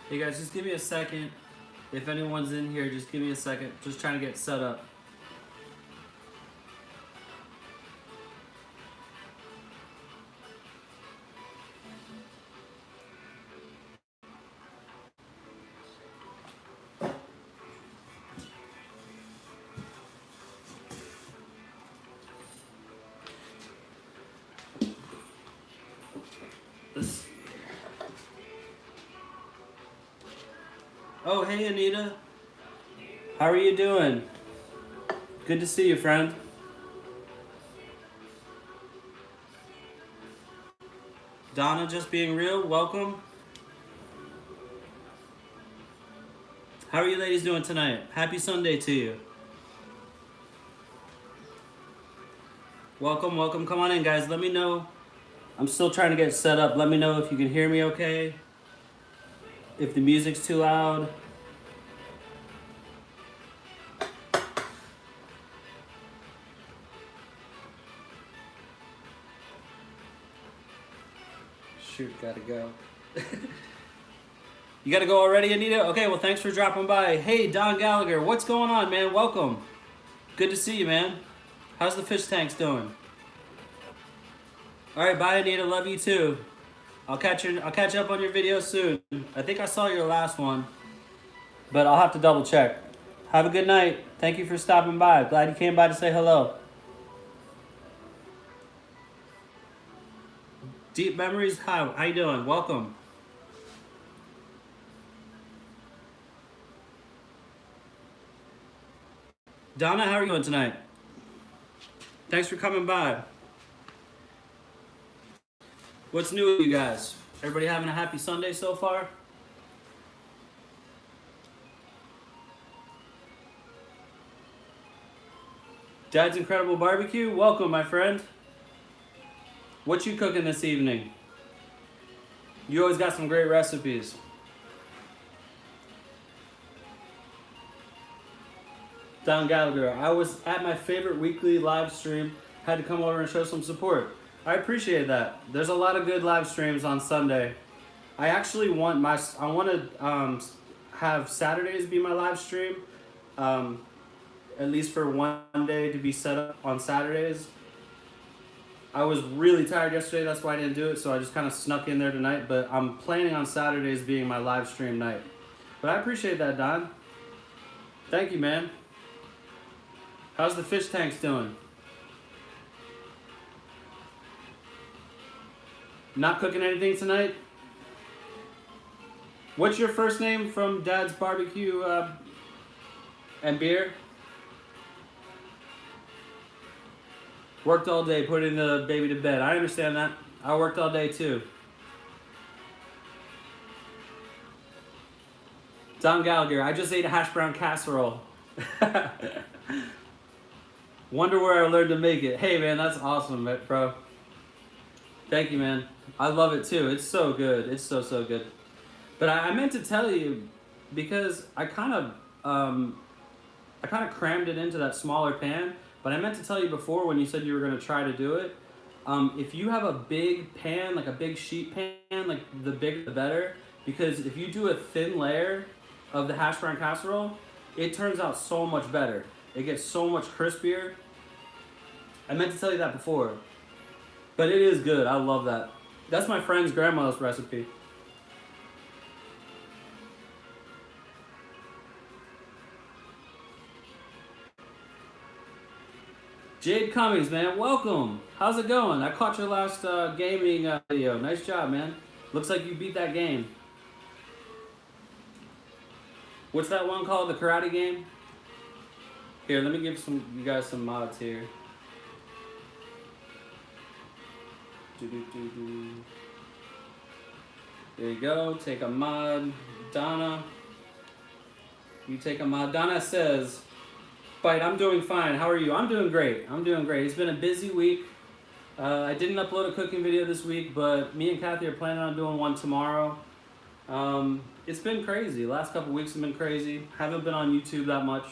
Hey guys, just give me a second. If anyone's in here, just give me a second. Just trying to get set up. Oh, hey Anita. How are you doing? Good to see you, friend. Donna, just being real, welcome. How are you ladies doing tonight? Happy Sunday to you. Welcome, welcome. Come on in, guys. Let me know. I'm still trying to get set up. Let me know if you can hear me okay. If the music's too loud. Shoot, gotta go. You gotta go already, Anita? Okay, well, thanks for dropping by. Hey, Don Gallagher, what's going on, man? Welcome. Good to see you, man. How's the fish tanks doing? All right, bye, Anita. Love you too. I'll catch up on your video soon. I think I saw your last one, but I'll have to double check. Have a good night. Thank you for stopping by. Glad you came by to say hello. Deep Memories, hi, how you doing? Welcome. Donna, how are you doing tonight? Thanks for coming by. What's new with you guys? Everybody having a happy Sunday so far? Dad's Incredible Barbecue, welcome, my friend. What you cooking this evening? You always got some great recipes. Don Gallagher, I was at my favorite weekly live stream. Had to come over and show some support. I appreciate that. There's a lot of good live streams on Sunday. I actually want to have Saturdays be my live stream. At least for one day to be set up on Saturdays. I was really tired yesterday, that's why I didn't do it, so I just kind of snuck in there tonight, but I'm planning on Saturdays being my live stream night. But I appreciate that, Don. Thank you, man. How's the fish tanks doing? Not cooking anything tonight? What's your first name from Dad's Barbecue and Beer? Worked all day putting the baby to bed. I understand that. I worked all day too. Don Gallagher, I just ate a hash brown casserole. Wonder where I learned to make it. Hey man, that's awesome, bro. Thank you, man. I love it too. It's so good. It's so good. But I meant to tell you because I kind of crammed it into that smaller pan. But I meant to tell you before when you said you were going to try to do it, if you have a big pan, like a big sheet pan, like the bigger the better, because if you do a thin layer of the hash brown casserole, it turns out so much better. It gets so much crispier. I meant to tell you that before, but it is good. I love that. That's my friend's grandma's recipe. Jade Cummings, man, welcome. How's it going? I caught your last gaming video. Nice job, man. Looks like you beat that game. What's that one called? The karate game? Here, let me give you guys some mods here. There you go. Take a mod. Donna. You take a mod. Donna says, Bite, I'm doing fine. How are you? I'm doing great. I'm doing great. It's been a busy week. I didn't upload a cooking video this week, but me and Kathy are planning on doing one tomorrow. It's been crazy. Last couple weeks have been crazy. Haven't been on YouTube that much.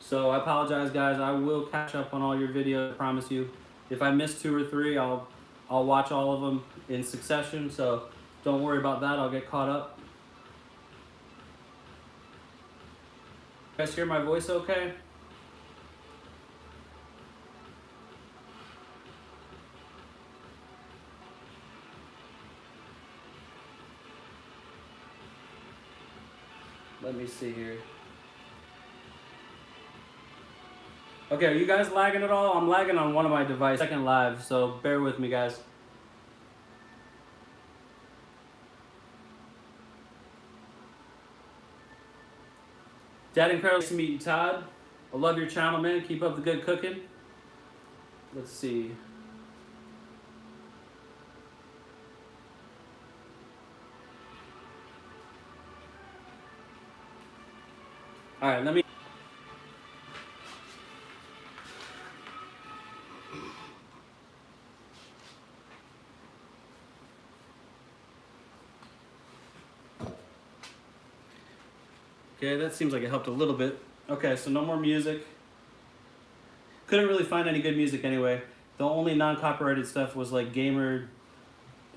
So I apologize, guys. I will catch up on all your videos, I promise you. If I miss 2 or 3, I'll watch all of them in succession. So don't worry about that. I'll get caught up. You guys hear my voice okay? Let me see here. Okay, are you guys lagging at all? I'm lagging on one of my devices, second live, so bear with me, guys. Dad Incredible, nice to meet you, Todd. I love your channel, man. Keep up the good cooking. Let's see. All right, let me. Okay, that seems like it helped a little bit. Okay, so no more music. Couldn't really find any good music anyway. The only non-copyrighted stuff was like gamer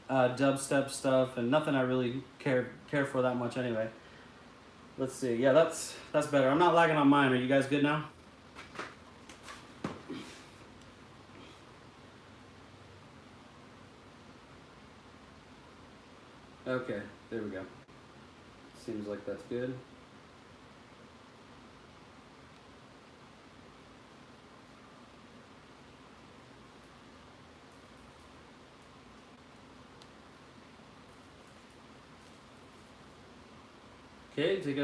dubstep stuff, and nothing I really care for that much anyway. Let's see. Yeah, that's better. I'm not lagging on mine. Are you guys good now? Okay, there we go. Seems like that's good. Okay, take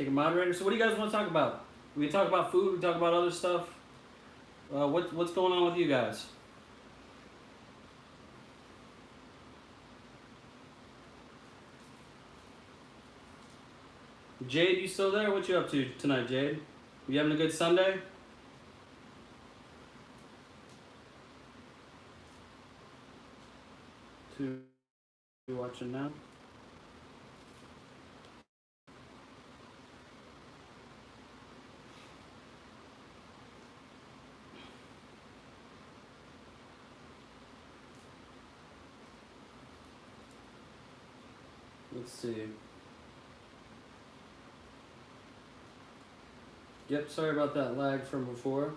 a moderator. So what do you guys want to talk about? We can talk about food. We can talk about other stuff. What's going on with you guys? Jade, you still there? What you up to tonight, Jade? You having a good Sunday? You watching now? Let's see. Yep, sorry about that lag from before.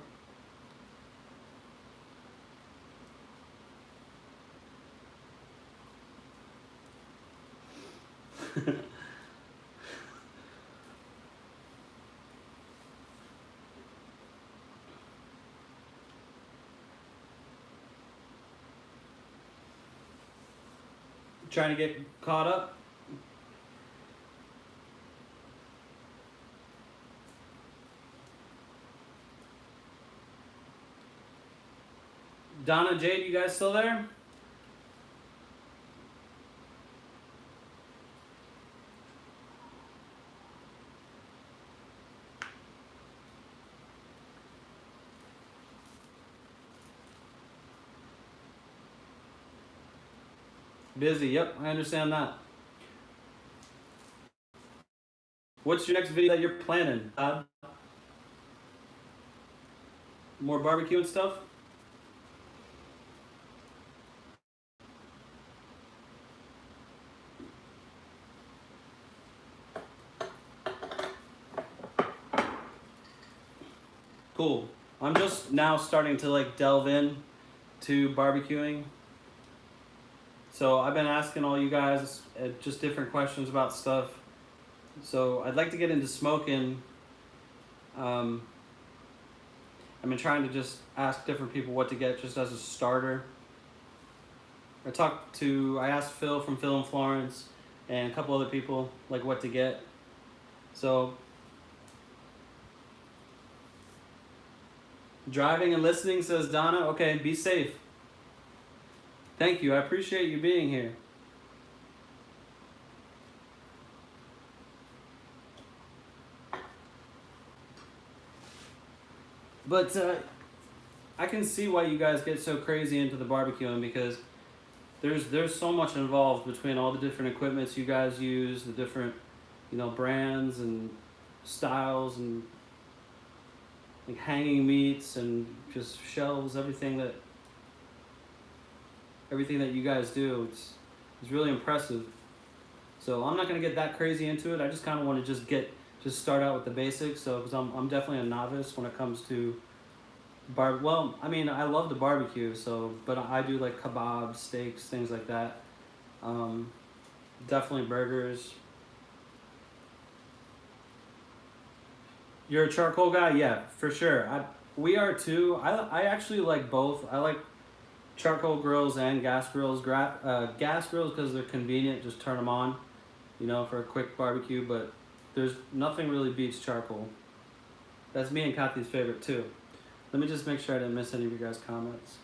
Trying to get caught up? Donna, Jade, you guys still there? Busy, yep, I understand that. What's your next video that you're planning, Todd? More barbecue and stuff? Cool. I'm just now starting to like delve in to barbecuing. So I've been asking all you guys just different questions about stuff. So I'd like to get into smoking. I've been trying to just ask different people what to get just as a starter. I asked Phil from Phil and Florence and a couple other people like what to get. So driving and listening, says Donna. Okay, be safe. Thank you. I appreciate you being here. But I can see why you guys get so crazy into the barbecuing because there's so much involved between all the different equipments you guys use, the different, brands and styles and like hanging meats and just shelves, everything that you guys do. It's really impressive. So I'm not gonna get that crazy into it. I just kind of want to just start out with the basics. So because I'm definitely a novice when it comes to well, I mean, I love the barbecue, so but I do like kebabs, steaks, things like that. Um, Definitely burgers. You're a charcoal guy, yeah, for sure. We are too. I actually like both. I like charcoal grills and gas grills. Gas grills because they're convenient. Just turn them on, for a quick barbecue. But there's nothing really beats charcoal. That's me and Kathy's favorite too. Let me just make sure I didn't miss any of you guys' comments.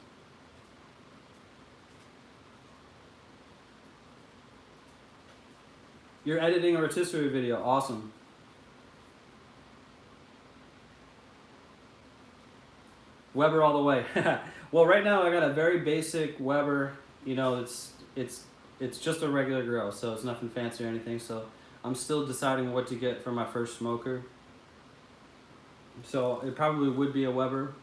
You're editing a rotisserie video. Awesome. Weber all the way. Well, right now I got a very basic Weber. It's just a regular grill, so it's nothing fancy or anything. So I'm still deciding what to get for my first smoker. So it probably would be a Weber.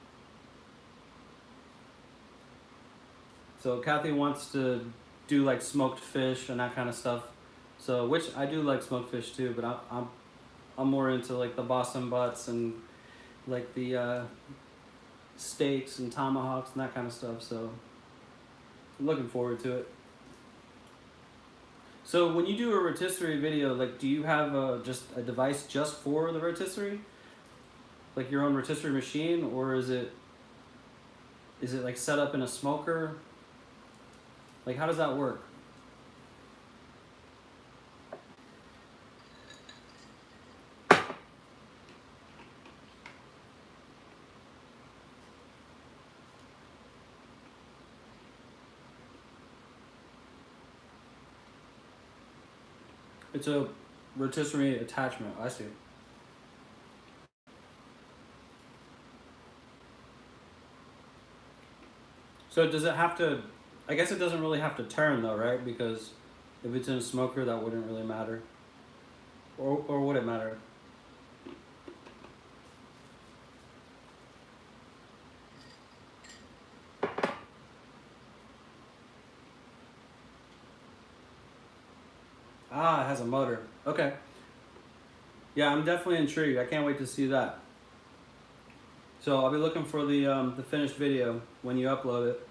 So Kathy wants to do like smoked fish and that kind of stuff. So which I do like smoked fish too, but I'm more into like the Boston butts and like the steaks and tomahawks and that kind of stuff. So I'm looking forward to it. So when you do a rotisserie video, like, do you have just a device just for the rotisserie, like your own rotisserie machine, or is it like set up in a smoker? Like, how does that work? It's a rotisserie attachment. I see. So does it have to? I guess it doesn't really have to turn though, right? Because if it's in a smoker, that wouldn't really matter. Or would it matter? Ah, it has a motor. Okay. Yeah, I'm definitely intrigued. I can't wait to see that. So I'll be looking for the finished video when you upload it.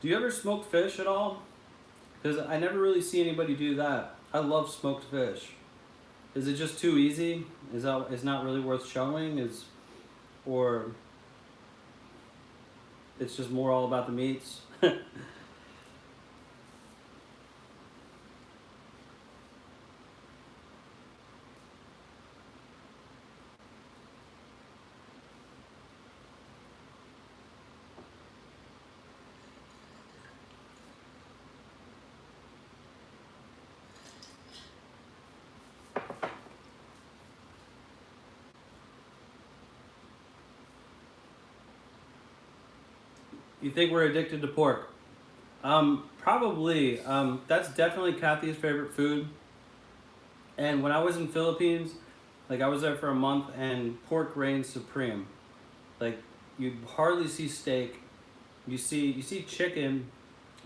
Do you ever smoke fish at all? Because I never really see anybody do that. I love smoked fish. Is it just too easy? Is not really worth showing? Or it's just more all about the meats? You think we're addicted to pork? Probably. That's definitely Kathy's favorite food. And when I was in Philippines, like I was there for a month, and pork reigned supreme. Like you hardly see steak. You see chicken,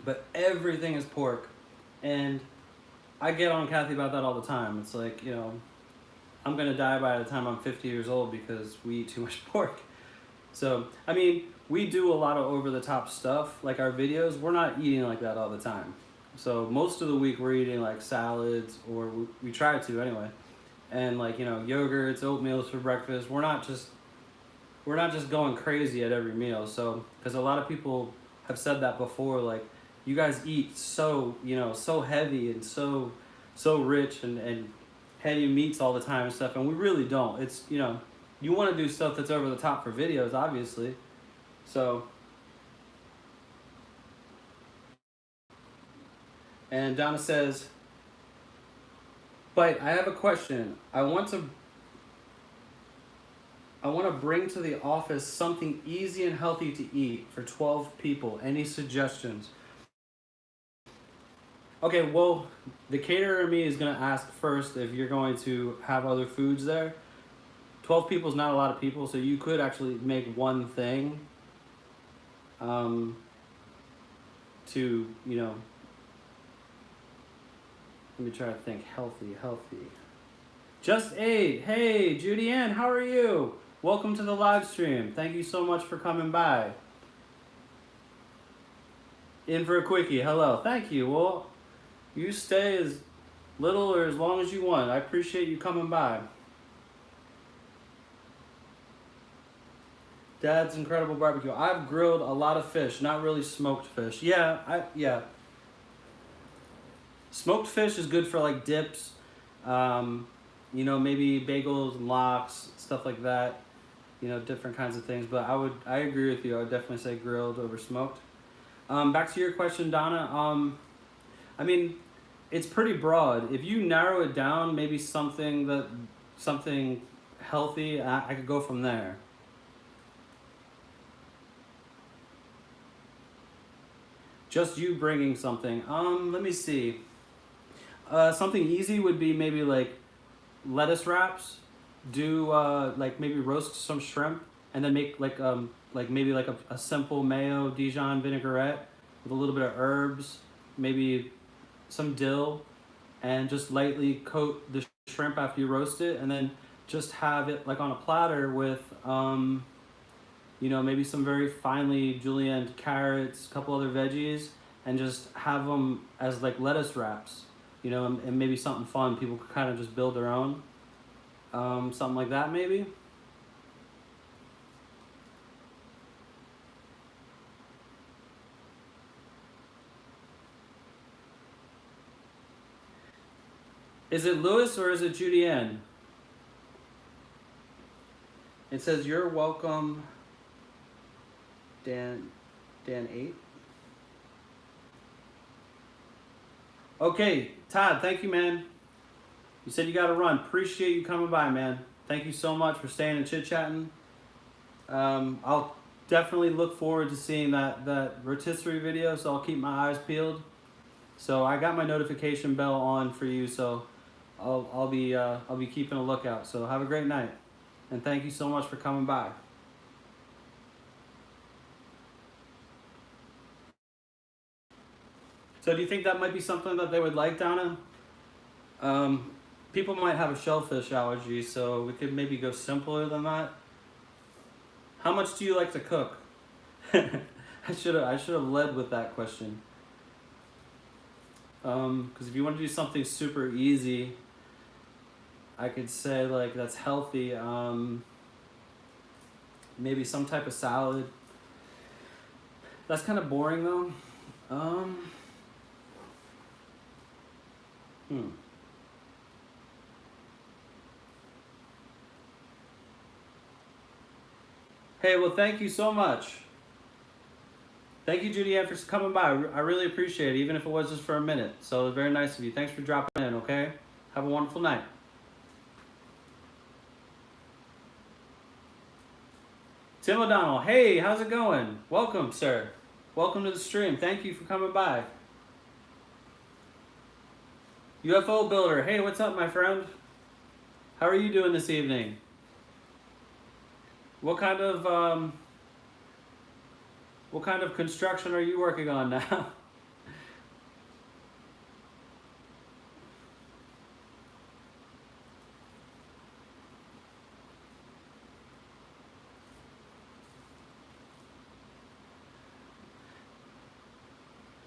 but everything is pork. And I get on Kathy about that all the time. It's like, I'm gonna die by the time I'm 50 years old because we eat too much pork. So, I mean, we do a lot of over the top stuff, like our videos. We're not eating like that all the time. So most of the week we're eating like salads, or we try to anyway, and like yogurts, oatmeals for breakfast. We're not just going crazy at every meal. So because a lot of people have said that before, like you guys eat so heavy and so rich and heavy meats all the time and stuff, and we really don't. It's you want to do stuff that's over the top for videos, obviously. So, and Donna says, but I have a question. I want to bring to the office something easy and healthy to eat for 12 people. Any suggestions? Okay, well, the caterer in me is going to ask first if you're going to have other foods there. 12 people is not a lot of people, so you could actually make one thing to, you know, let me try to think. Healthy. Just ate. Hey, Judy Ann, how are you? Welcome to the live stream. Thank you so much for coming by. In for a quickie. Hello. Thank you. Well, you stay as little or as long as you want. I appreciate you coming by. Dad's Incredible Barbecue. I've grilled a lot of fish, not really smoked fish. Yeah. Smoked fish is good for like dips, you know, maybe bagels and lox, stuff like that. You know, different kinds of things. But I agree with you. I would definitely say grilled over smoked. Back to your question, Donna. I mean, it's pretty broad. If you narrow it down, maybe something healthy, I could go from there. Just you bringing something. Let me see. Something easy would be maybe like lettuce wraps. Do like maybe roast some shrimp and then make like maybe like a simple mayo Dijon vinaigrette with a little bit of herbs, maybe some dill, and just lightly coat the shrimp after you roast it, and then just have it like on a platter with you know, maybe some very finely julienne carrots, a couple other veggies, and just have them as like lettuce wraps, you know, and maybe something fun. People could kind of just build their own. Something like that, maybe. Is it Lewis or is it Judy Ann? It says you're welcome, Dan 8. Okay, Todd, thank you, man. You said you got to run. Appreciate you coming by, man. Thank you so much for staying and chit-chatting. I'll definitely look forward to seeing that rotisserie video, so I'll keep my eyes peeled. So I got my notification bell on for you, so I'll be keeping a lookout. So have a great night, and thank you so much for coming by. So do you think that might be something that they would like, Donna? People might have a shellfish allergy, so we could maybe go simpler than that. How much do you like to cook? I should have led with that question. Because if you want to do something super easy, I could say like that's healthy. Maybe some type of salad. That's kind of boring though. Hey, well, thank you so much. Thank you, Judy Ann, for coming by. I really appreciate it, even if it was just for a minute. So it was very nice of you. Thanks for dropping in, okay? Have a wonderful night. Tim O'Donnell, hey, how's it going? Welcome, sir. Welcome to the stream. Thank you for coming by. UFO Builder, hey, what's up, my friend? How are you doing this evening? What kind of construction are you working on now?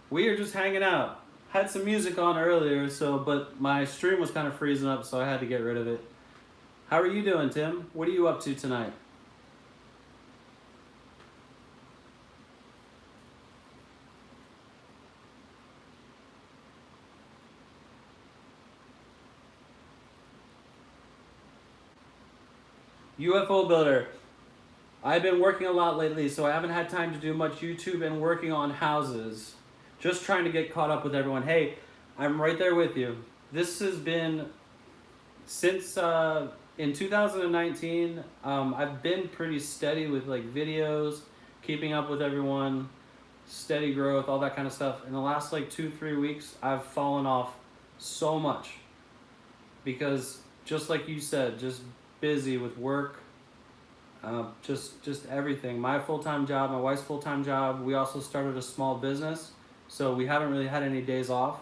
We are just hanging out. Had some music on earlier, but my stream was kind of freezing up, so I had to get rid of it. How are you doing, Tim? What are you up to tonight? UFO Builder. I've been working a lot lately, so I haven't had time to do much YouTube and working on houses. Just trying to get caught up with everyone. Hey, I'm right there with you. This has been since in 2019, I've been pretty steady with like videos, keeping up with everyone, steady growth, all that kind of stuff. In the last like 2, 3 weeks, I've fallen off so much because just like you said, just busy with work, just everything. My full-time job, my wife's full-time job. We also started a small business, so we haven't really had any days off.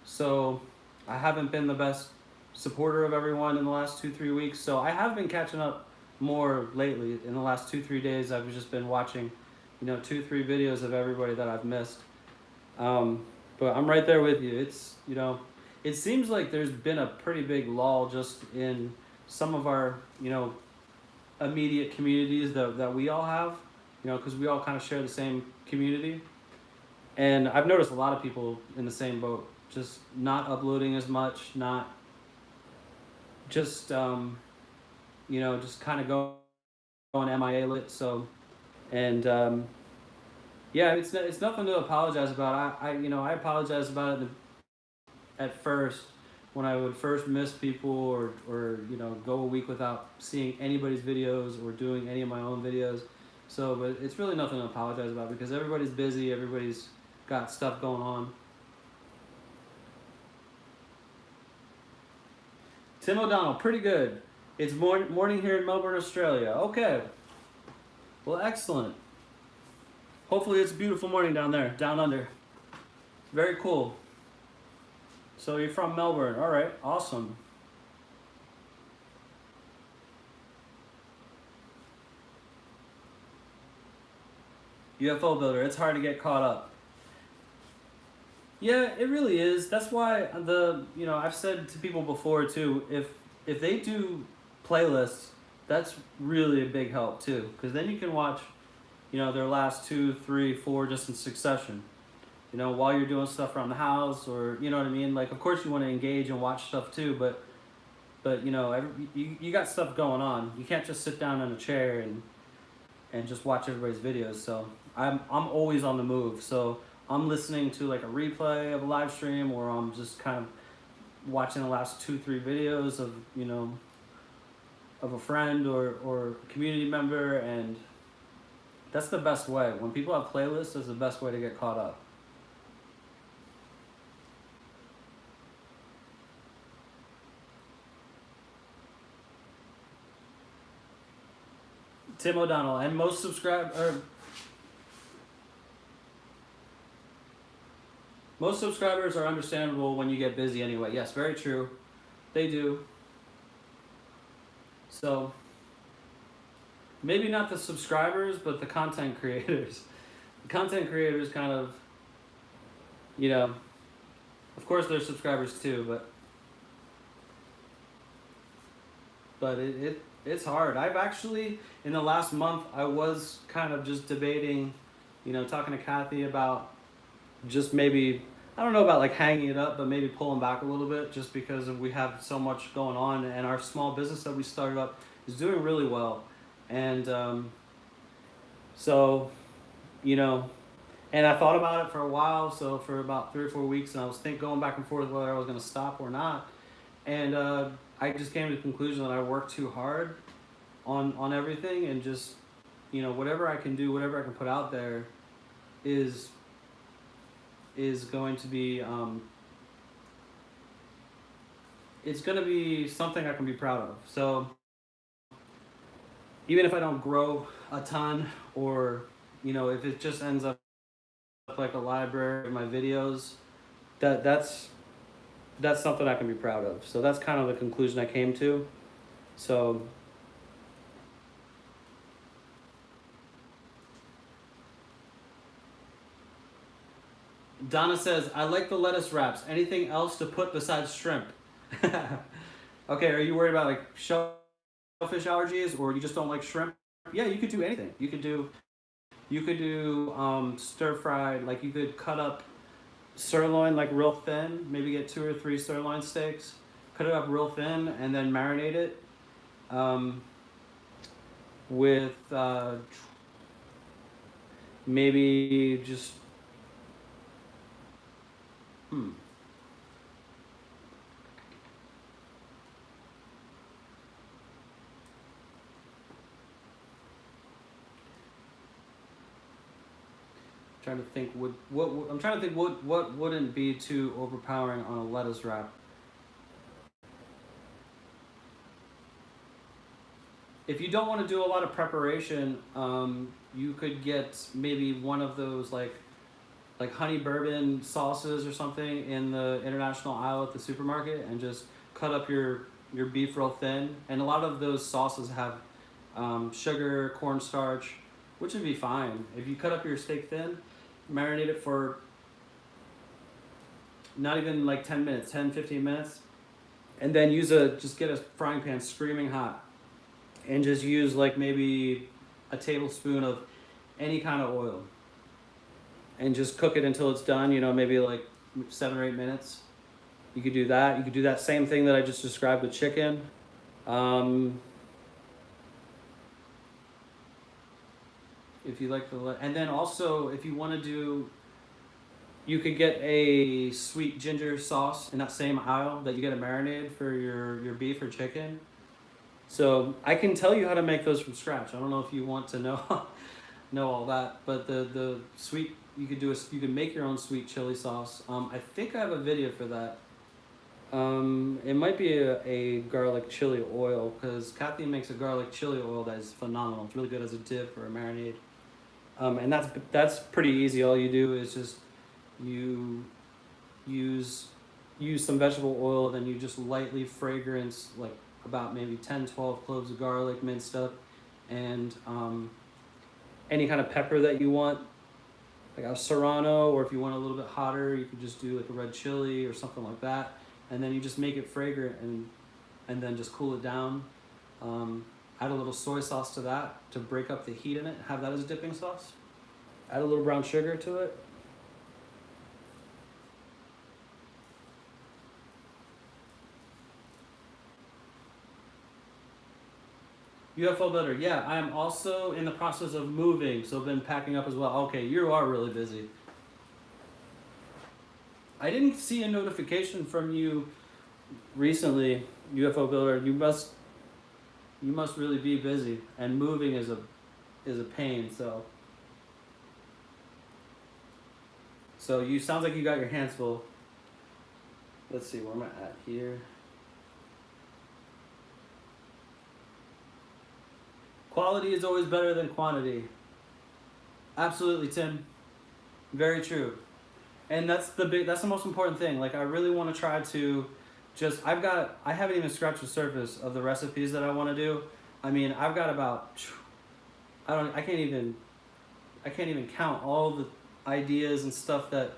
So I haven't been the best supporter of everyone in the last 2, 3 weeks. So I have been catching up more lately. In the last 2, 3 days, I've just been watching, 2, 3 videos of everybody that I've missed. But I'm right there with you. It seems like there's been a pretty big lull just in some of our, immediate communities that we all have, because we all kind of share the same community. And I've noticed a lot of people in the same boat, just not uploading as much, not just, just kind of going MIA lit. So, and yeah, it's nothing to apologize about. I apologize about it at first when I would first miss people or go a week without seeing anybody's videos or doing any of my own videos. So, but it's really nothing to apologize about because everybody's busy, everybody's got stuff going on. Tim O'Donnell, pretty good. It's morning here in Melbourne, Australia. Okay. Well, excellent. Hopefully it's a beautiful morning down there, down under. Very cool. So you're from Melbourne. All right, awesome. UFO builder, it's hard to get caught up. Yeah, it really is. That's why I've said to people before too, if they do playlists, that's really a big help too, because then you can watch, their last 2, 3, 4 just in succession. While you're doing stuff around the house, or you know what I mean. Like, of course you want to engage and watch stuff too, but you got stuff going on. You can't just sit down in a chair and just watch everybody's videos. So I'm always on the move. So I'm listening to like a replay of a live stream, or I'm just kind of watching the last 2, 3 videos of of a friend or a community member, and that's the best way. When people have playlists, is the best way to get caught up. Tim O'Donnell, and most subscribers are understandable when you get busy anyway. Yes, very true. They do. So maybe not the subscribers, but the content creators. The content creators kind of, of course they're subscribers too, but it's hard. I've actually, in the last month, I was kind of just debating, talking to Kathy about just maybe, I don't know about like hanging it up, but maybe pulling back a little bit, just because we have so much going on, and our small business that we started up is doing really well. And so, and I thought about it for a while, so for about 3 or 4 weeks, and I was going back and forth whether I was going to stop or not. And I just came to the conclusion that I worked too hard on everything, and just, whatever I can do, whatever I can put out there is going to be, it's going to be something I can be proud of. So even if I don't grow a ton, or, if it just ends up like a library of my videos, that's something I can be proud of. So that's kind of the conclusion I came to. So Donna says, I like the lettuce wraps. Anything else to put besides shrimp? Okay, are you worried about like shellfish allergies, or you just don't like shrimp? Yeah, you could do anything. You could do stir fried. Like, you could cut up sirloin like real thin. Maybe get 2 or 3 sirloin steaks, cut it up real thin, and then marinate it with maybe just Trying to think I'm trying to think what wouldn't be too overpowering on a lettuce wrap. If you don't want to do a lot of preparation, you could get maybe one of those like honey bourbon sauces or something in the international aisle at the supermarket, and just cut up your beef real thin. And a lot of those sauces have sugar, cornstarch, which would be fine. If you cut up your steak thin, marinate it for not even like 10 minutes, 10, 15 minutes, and then just get a frying pan screaming hot, and just use like maybe a tablespoon of any kind of oil, and just cook it until it's done, maybe like 7 or 8 minutes. You could do that. You could do that same thing that I just described with chicken. If you like and then also if you want to do, you could get a sweet ginger sauce in that same aisle that you get a marinade for your beef or chicken. So I can tell you how to make those from scratch. I don't know if you want to know know all that, but the sweet, you can make your own sweet chili sauce. I think I have a video for that. It might be a garlic chili oil, because Kathy makes a garlic chili oil that is phenomenal. It's really good as a dip or a marinade. And that's pretty easy. All you do is just you use some vegetable oil, then you just lightly fragrance like about maybe 10-12 cloves of garlic minced up, and any kind of pepper that you want, like a serrano, or if you want a little bit hotter, you could just do like a red chili or something like that. And then you just make it fragrant, and then just cool it down. Add a little soy sauce to that to break up the heat in it. Have that as a dipping sauce. Add a little brown sugar to it. UFO builder, yeah, I am also in the process of moving, so I've been packing up as well. Okay, you are really busy. I didn't see a notification from you recently, UFO builder. You must really be busy, and moving is a pain. So you sounds like you got your hands full. Let's see, where am I at here? Quality is always better than quantity. Absolutely, Tim. Very true. And that's the most important thing. Like, I really want to try to I haven't even scratched the surface of the recipes that I want to do. I mean, I've got about, I can't even count all the ideas and stuff that,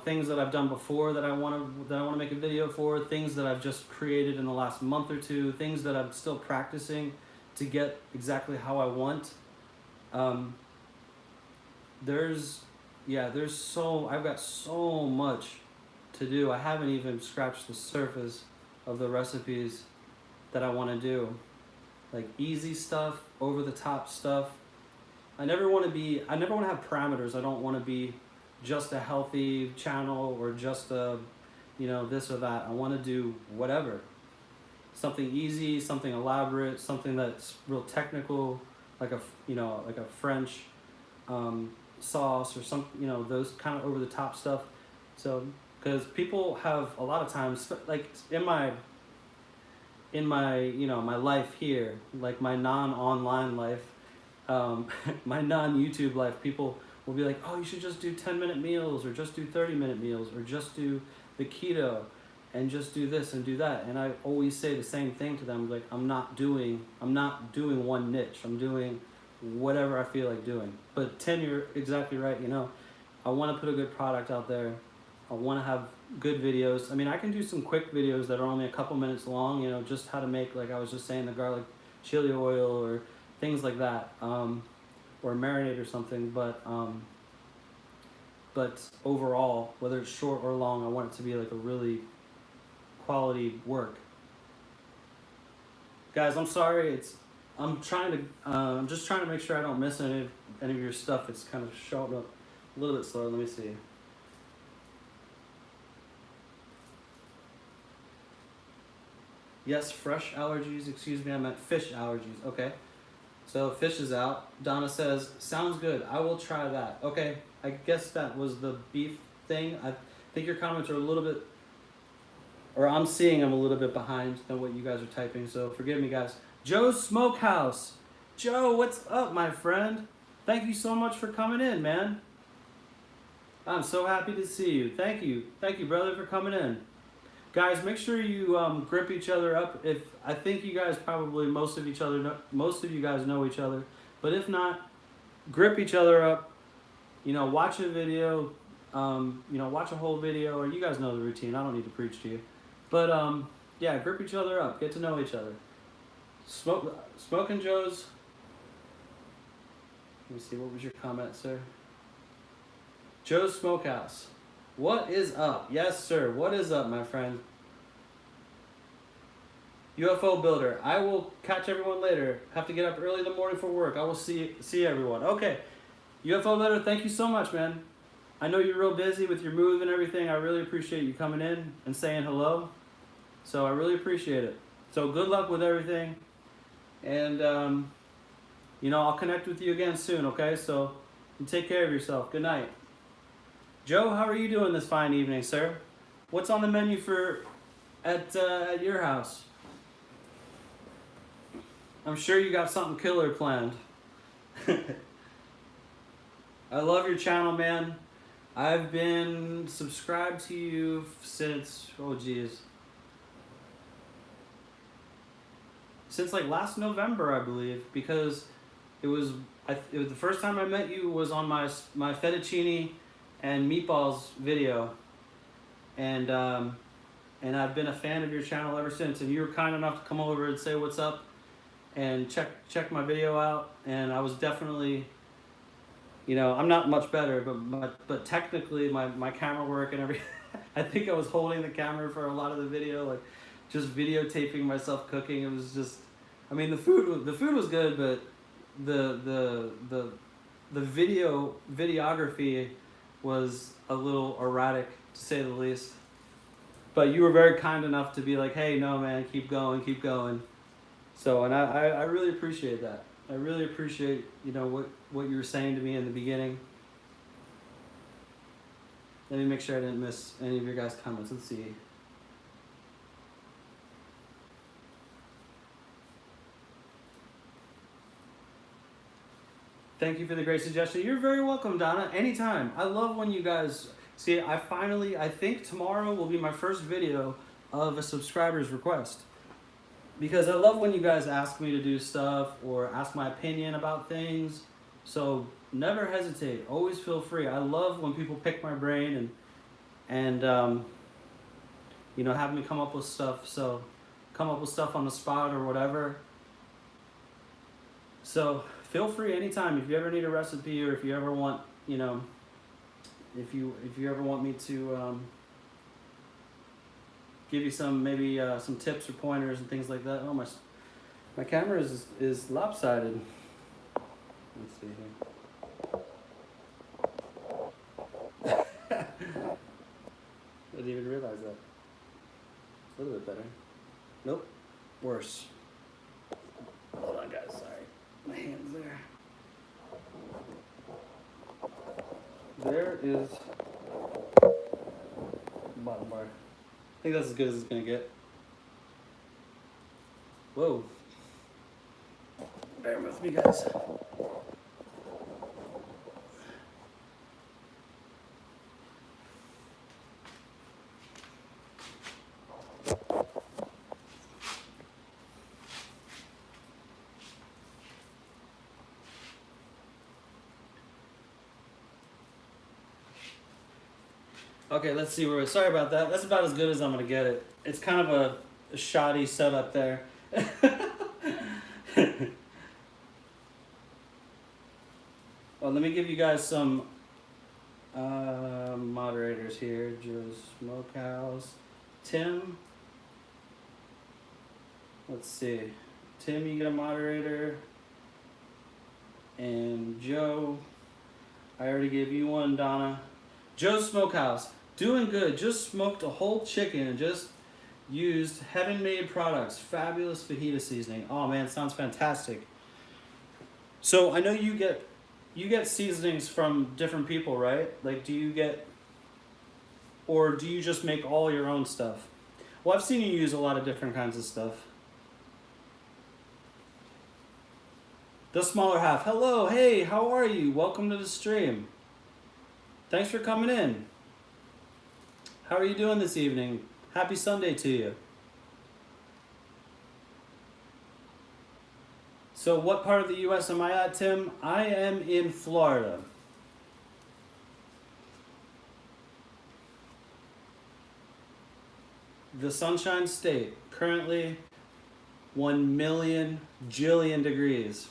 things that I've done before that I want to make a video for, things that I've just created in the last month or two, things that I'm still practicing to get exactly how I want. I've got so much to do. I haven't even scratched the surface of the recipes that I want to do. Like easy stuff, over the top stuff. I never want to have parameters. I don't want to be just a healthy channel or just a, this or that. I want to do whatever. Something easy, something elaborate, something that's real technical, like a French sauce or some, those kind of over the top stuff. So, because people have a lot of times, like in my my life here, like my non-online life, my non-YouTube life, people will be like, oh, you should just do 10-minute meals, or just do 30-minute meals, or just do the keto, and just do this and do that. And I always say the same thing to them, like, I'm not doing one niche. I'm doing whatever I feel like doing. But Tim, you're exactly right. I want to put a good product out there. I want to have good videos. I mean, I can do some quick videos that are only a couple minutes long, just how to make, like I was just saying, the garlic chili oil or things like that, or marinade or something. But overall, whether it's short or long, I want it to be like a really quality work. Guys, I'm sorry. I'm just trying to make sure I don't miss any of your stuff. It's kind of showing up a little bit slower. Let me see. Yes, fresh allergies. Excuse me, I meant fish allergies. Okay. So fish is out. Donna says, sounds good. I will try that. Okay, I guess that was the beef thing. I think your comments are a little bit, or I'm seeing them a little bit behind than what you guys are typing, so forgive me, guys. Joe's Smokehouse. Joe, what's up, my friend? Thank you so much for coming in, man. I'm so happy to see you. Thank you. Thank you, brother, for coming in. Guys, make sure you grip each other up. If I think you guys probably most of you guys know each other, but if not, grip each other up. You know, watch a video. Watch a whole video, or you guys know the routine. I don't need to preach to you, but yeah, grip each other up. Get to know each other. Smoking Joe's. Let me see. What was your comment, sir? Joe's Smokehouse. What is up? Yes, sir. What is up, my friend? UFO Builder. I will catch everyone later. Have to get up early in the morning for work. I will see everyone. Okay. UFO Builder, thank you so much, man. I know you're real busy with your move and everything. I really appreciate you coming in and saying hello. So I really appreciate it. So good luck with everything. And, I'll connect with you again soon, okay? So you take care of yourself. Good night. Joe, how are you doing this fine evening, sir? What's on the menu at your house? I'm sure you got something killer planned. I love your channel, man. I've been subscribed to you since, since like last November, I believe, because it was the first time I met you was on my fettuccine and meatballs video, and I've been a fan of your channel ever since. And you were kind enough to come over and say what's up, and check my video out. And I was definitely, I'm not much better, but technically my camera work and everything. I think I was holding the camera for a lot of the video, like just videotaping myself cooking. It was just, I mean, the food was good, but the videography was a little erratic, to say the least. But you were very kind enough to be like, hey, no, man, keep going. So, and I really appreciate that. I really appreciate, what you were saying to me in the beginning. Let me make sure I didn't miss any of your guys' comments. Let's see. Thank you for the great suggestion. You're very welcome, Donna. Anytime. I love when you guys see. I think tomorrow will be my first video of a subscriber's request, because I love when you guys ask me to do stuff or ask my opinion about things. So never hesitate. Always feel free. I love when people pick my brain and have me come up with stuff. So come up with stuff on the spot or whatever. So feel free anytime if you ever need a recipe, or if you ever want, if you ever want me to give you some some tips or pointers and things like that. Oh, my camera is lopsided. Let's see here. I didn't even realize that. A little bit better. Nope. Worse. Hold on, guys. Sorry. My hand's there. There is the bottom bar. I think that's as good as it's gonna get. Whoa. Bear with me, guys. Okay, let's see where we're. Sorry about that. That's about as good as I'm gonna get it. It's kind of a shoddy setup there. Well, let me give you guys some moderators here. Joe's Smokehouse. Tim. Let's see. Tim, you get a moderator. And Joe. I already gave you one, Donna. Joe's Smokehouse. Doing good. Just smoked a whole chicken and just used Heaven Made products. Fabulous fajita seasoning. Oh man, sounds fantastic. So I know you get seasonings from different people, right? Like, do you get, or do you just make all your own stuff? Well, I've seen you use a lot of different kinds of stuff. The smaller half. Hello, hey, how are you? Welcome to the stream. Thanks for coming in. How are you doing this evening? Happy Sunday to you. So what part of the US am I at, Tim? I am in Florida. The Sunshine State, currently 1,000,000 jillion degrees.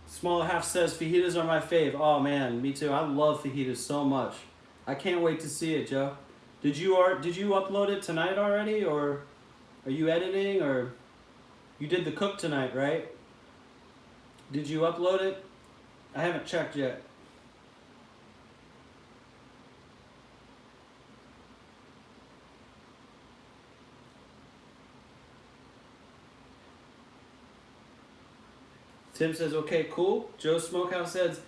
Small half says fajitas are my fave. Oh man, me too. I love fajitas so much. I can't wait to see it, Joe. Did you upload it tonight already, or are you editing, or you did the cook tonight, right? Did you upload it? I haven't checked yet. Tim says, okay, cool. Joe Smokehouse says,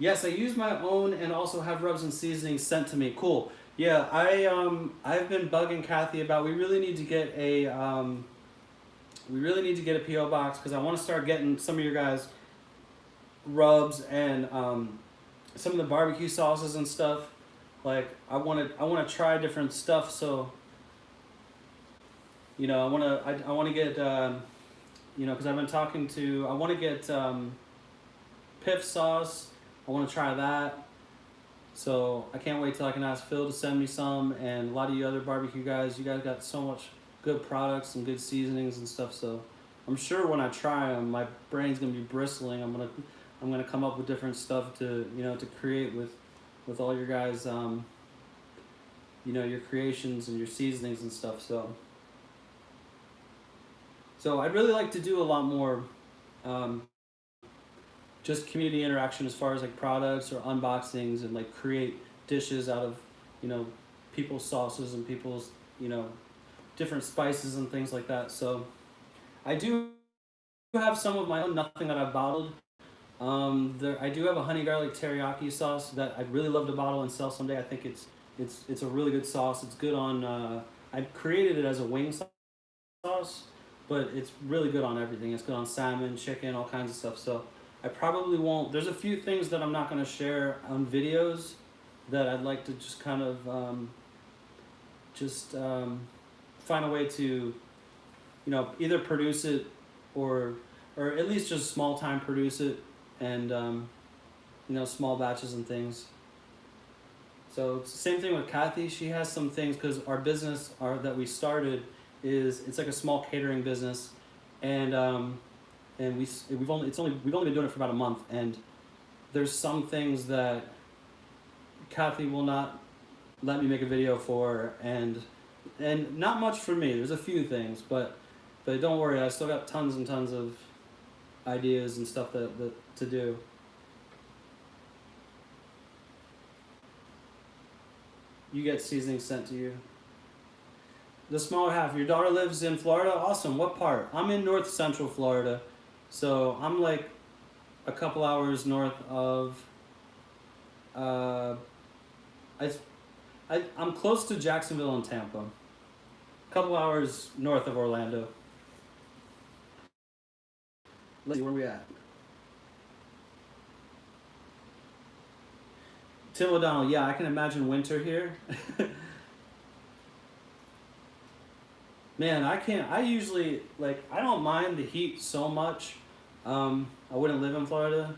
yes, I use my own and also have rubs and seasonings sent to me. Cool. Yeah, I've been bugging Kathy about we really need to get a PO box because I want to start getting some of your guys rubs and some of the barbecue sauces and stuff. Like I want to try different stuff. So you know, I want to get you know, because I've been talking to, I want to get Piff sauce. I want to try that. So I can't wait till I can ask Phil to send me some, and a lot of you other barbecue guys. You guys got so much good products and good seasonings and stuff. So I'm sure when I try them, my brain's gonna be bristling. I'm gonna come up with different stuff to, you know, to create with all your guys. You know, your creations and your seasonings and stuff. So I'd really like to do a lot more. Just community interaction as far as like products or unboxings and like create dishes out of, you know, people's sauces and people's, you know, different spices and things like that. So I do have some of my own, nothing that I've bottled. I do have a honey garlic teriyaki sauce that I'd really love to bottle and sell someday. I think it's a really good sauce. It's good on, I created it as a wing sauce, but it's really good on everything. It's good on salmon, chicken, all kinds of stuff. So I probably won't. There's a few things that I'm not going to share on videos that I'd like to just kind of find a way to, you know, either produce it or at least just small time produce it and, you know, small batches and things. So it's the same thing with Kathy. She has some things because our business that we started it's like a small catering business, and we've only been doing it for about a month, and there's some things that Kathy will not let me make a video for, and not much for me. There's a few things, but don't worry, I still got tons and tons of ideas and stuff that to do. You get seasoning sent to you. The smaller half. Your daughter lives in Florida? Awesome. What part? I'm in North Central Florida. So I'm like a couple hours north of, I'm close to Jacksonville and Tampa. A couple hours north of Orlando. Let's see, where we at? Tim O'Donnell, yeah, I can imagine winter here. Man, I usually, like, I don't mind the heat so much. I wouldn't live in Florida.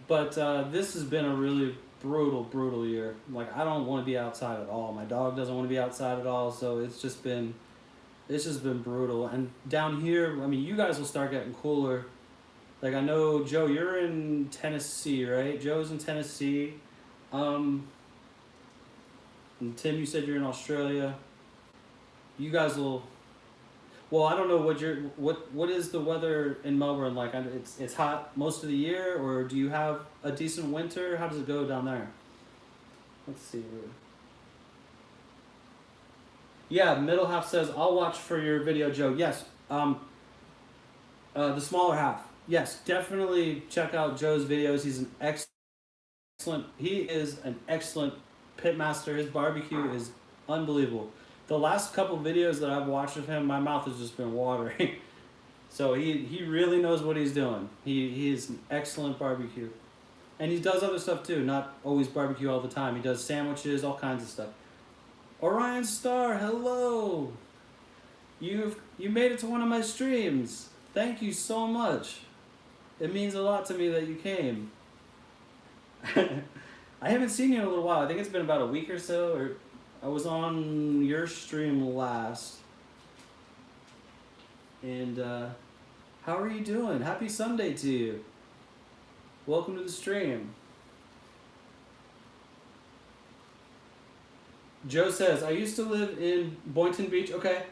But this has been a really brutal year. Like, I don't want to be outside at all. My dog doesn't want to be outside at all. So it's just been brutal. And down here, I mean, you guys will start getting cooler. Like, I know, Joe, you're in Tennessee, right? Joe's in Tennessee. And Tim, you said you're in Australia. You guys will. Well, I don't know what is the weather in Melbourne like. It's hot most of the year, or do you have a decent winter? How does it go down there? Let's see. Yeah, middle half says, I'll watch for your video, Joe. Yes. The smaller half. Yes, definitely check out Joe's videos. He's an excellent, he is an excellent pit master. His barbecue is unbelievable. The last couple videos that I've watched of him, my mouth has just been watering. So he really knows what he's doing. He is an excellent barbecue. And he does other stuff too, not always barbecue all the time. He does sandwiches, all kinds of stuff. Orion Star, hello. You made it to one of my streams. Thank you so much. It means a lot to me that you came. I haven't seen you in a little while. I think it's been about a week or so. Or I was on your stream last. And how are you doing? Happy Sunday to you. Welcome to the stream. Joe says, I used to live in Boynton Beach, okay,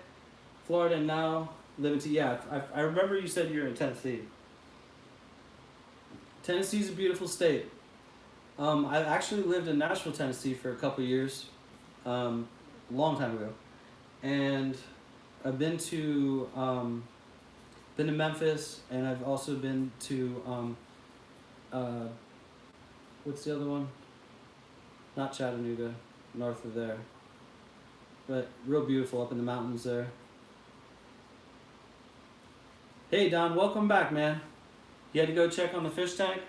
Florida, and now live in yeah, I remember you said you're in Tennessee. Tennessee's a beautiful state. I actually lived in Nashville, Tennessee for a couple years, long time ago, and I've been to Memphis, and I've also been to what's the other one? Not Chattanooga, north of there, but real beautiful up in the mountains there. Hey Don, welcome back, man. You had to go check on the fish tank?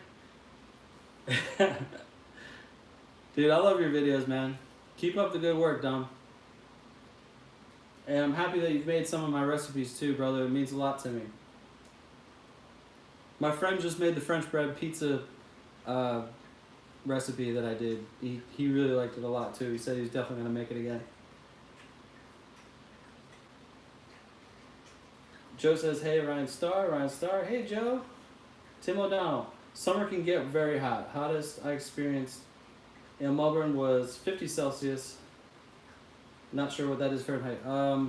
Dude, I love your videos, man. Keep up the good work, Don. And I'm happy that you've made some of my recipes too, brother. It means a lot to me. My friend just made the French bread pizza recipe that I did. He really liked it a lot too. He said he's definitely going to make it again. Joe says, hey, Ryan Star. Ryan Star. Hey, Joe. Tim O'Donnell. Summer can get very hot. Hottest I experienced in Melbourne was 50 Celsius. Not sure what that is Fahrenheit.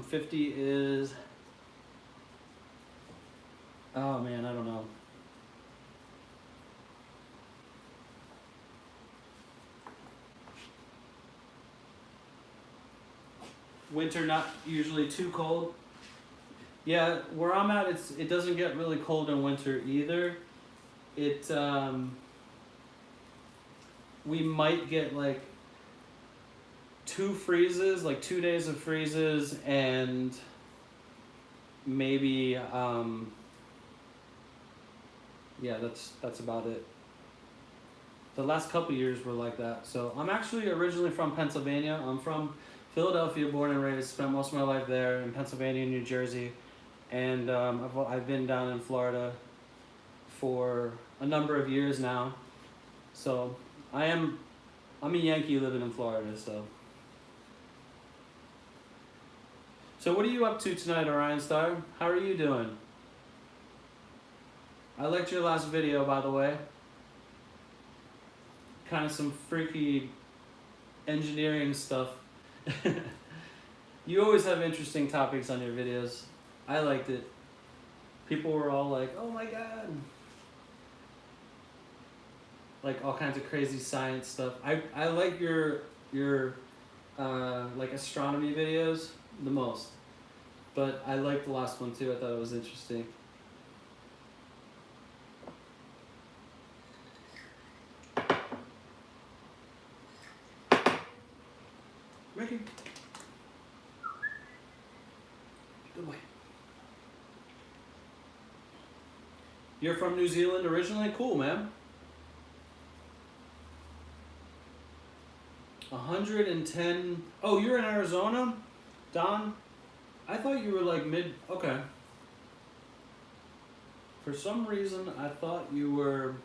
50 is... Oh, man, I don't know. Winter not usually too cold. Yeah, where I'm at, it doesn't get really cold in winter either. It we might get like 2 freezes, like 2 days of freezes, and maybe yeah, that's about it. The last couple years were like that. So I'm actually originally from Pennsylvania. I'm from Philadelphia, born and raised. Spent most of my life there in Pennsylvania and New Jersey, and I've been down in Florida for a number of years now. So I'm a Yankee living in Florida. So what are you up to tonight, Orion Star? How are you doing? I liked your last video, by the way. Kind of some freaky engineering stuff. You always have interesting topics on your videos. I liked it. People were all like, oh my god. Like all kinds of crazy science stuff. I like your like astronomy videos the most. But I liked the last one too. I thought it was interesting. Ricky. Good boy. You're from New Zealand originally? Cool, man. 110. Oh, you're in Arizona, Don? I thought you were like mid. Okay. For some reason, I thought you were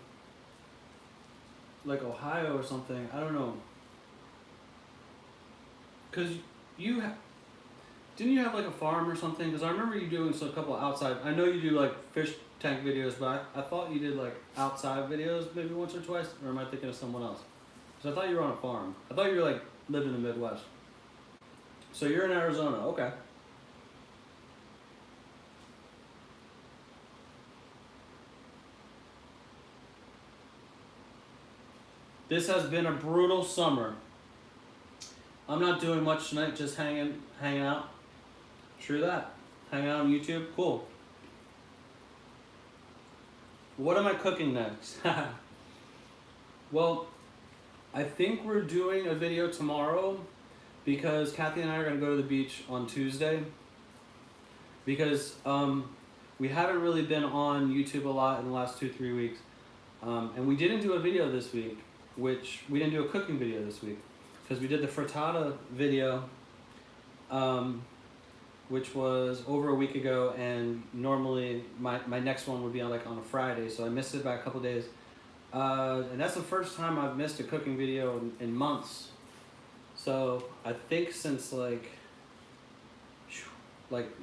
like Ohio or something. I don't know. Cause didn't you have like a farm or something? Cause I remember you doing a couple outside. I know you do like fish tank videos, but I thought you did like outside videos maybe once or twice. Or am I thinking of someone else? Cause I thought you were on a farm. I thought you were like lived in the Midwest. So you're in Arizona, okay. This has been a brutal summer. I'm not doing much tonight, just hanging out. True that. Hanging out on YouTube, cool. What am I cooking next? Well, I think we're doing a video tomorrow because Kathy and I are gonna go to the beach on Tuesday. Because we haven't really been on YouTube a lot in the last 2-3 weeks, and we didn't do a video this week, which we didn't do a cooking video this week because we did the frittata video, which was over a week ago, and normally my next one would be on a Friday, so I missed it by a couple days, and that's the first time I've missed a cooking video in months. So I think since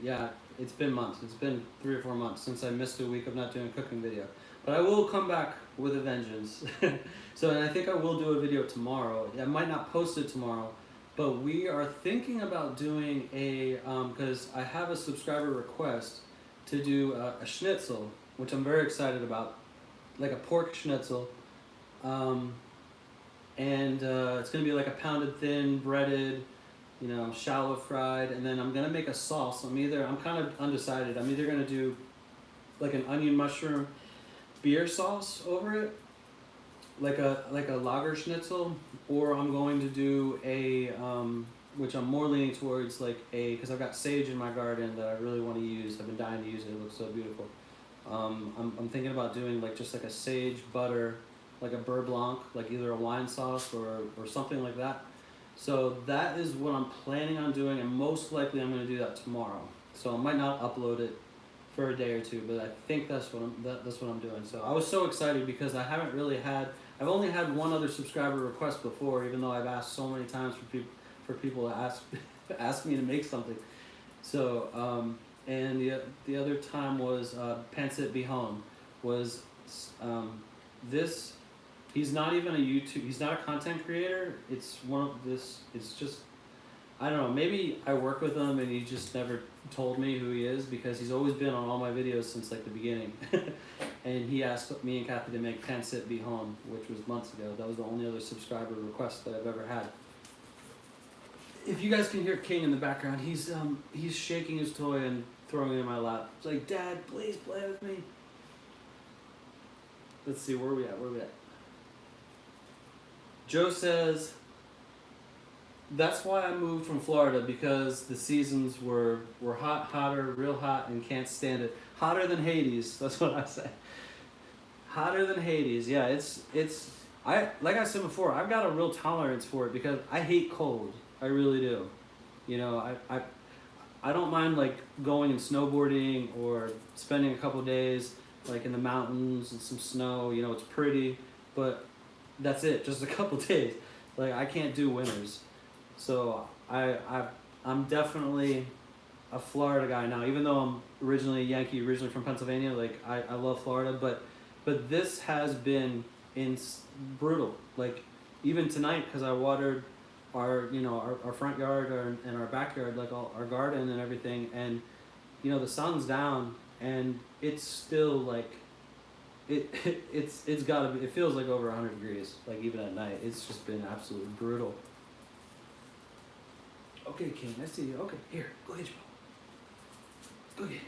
yeah, it's been months. It's been 3 or 4 months since I missed a week of not doing a cooking video. But I will come back with a vengeance. And I think I will do a video tomorrow. I might not post it tomorrow, but we are thinking about doing because I have a subscriber request to do a schnitzel, which I'm very excited about, like a pork schnitzel. And it's going to be like a pounded thin, breaded, shallow fried, and then I'm gonna make a sauce. I'm kind of undecided. I'm either gonna do like an onion mushroom beer sauce over it, like a lager schnitzel, or I'm going to do which I'm more leaning towards because I've got sage in my garden that I really want to use. I've been dying to use it. It looks so beautiful. I'm thinking about doing just like a sage butter, like a beurre blanc, like either a wine sauce or something like that. So that is what I'm planning on doing, and most likely I'm going to do that tomorrow. So I might not upload it for a day or two, but I think that's what I'm doing. So I was so excited because I've only had one other subscriber request before, even though I've asked so many times for people to ask me to make something. So and the other time was Pensit Bihon was this. He's not even he's not a content creator. It's just, I don't know, maybe I work with him and he just never told me who he is because he's always been on all my videos since the beginning. And he asked me and Kathy to make Pensit Bihon, which was months ago. That was the only other subscriber request that I've ever had. If you guys can hear King in the background, he's shaking his toy and throwing it in my lap. It's like, Dad, please play with me. Let's see, where are we at? Joe says, that's why I moved from Florida, because the seasons were hotter, real hot, and can't stand it. Hotter than Hades, that's what I say. Hotter than Hades, yeah, like I said before, I've got a real tolerance for it because I hate cold. I really do. I don't mind going and snowboarding or spending a couple days in the mountains and some snow, it's pretty, but that's it, just a couple days. I can't do winters. So I'm definitely a Florida guy now, even though I'm originally a Yankee, originally from Pennsylvania. I love Florida, but this has been brutal. Even tonight, because I watered our front yard and our backyard, our garden and everything, and the sun's down and it's still it's gotta be, it feels over 100 degrees, even at night. It's just been absolutely brutal. Okay, King, I see you. Okay, here, go ahead, Joe. Go ahead.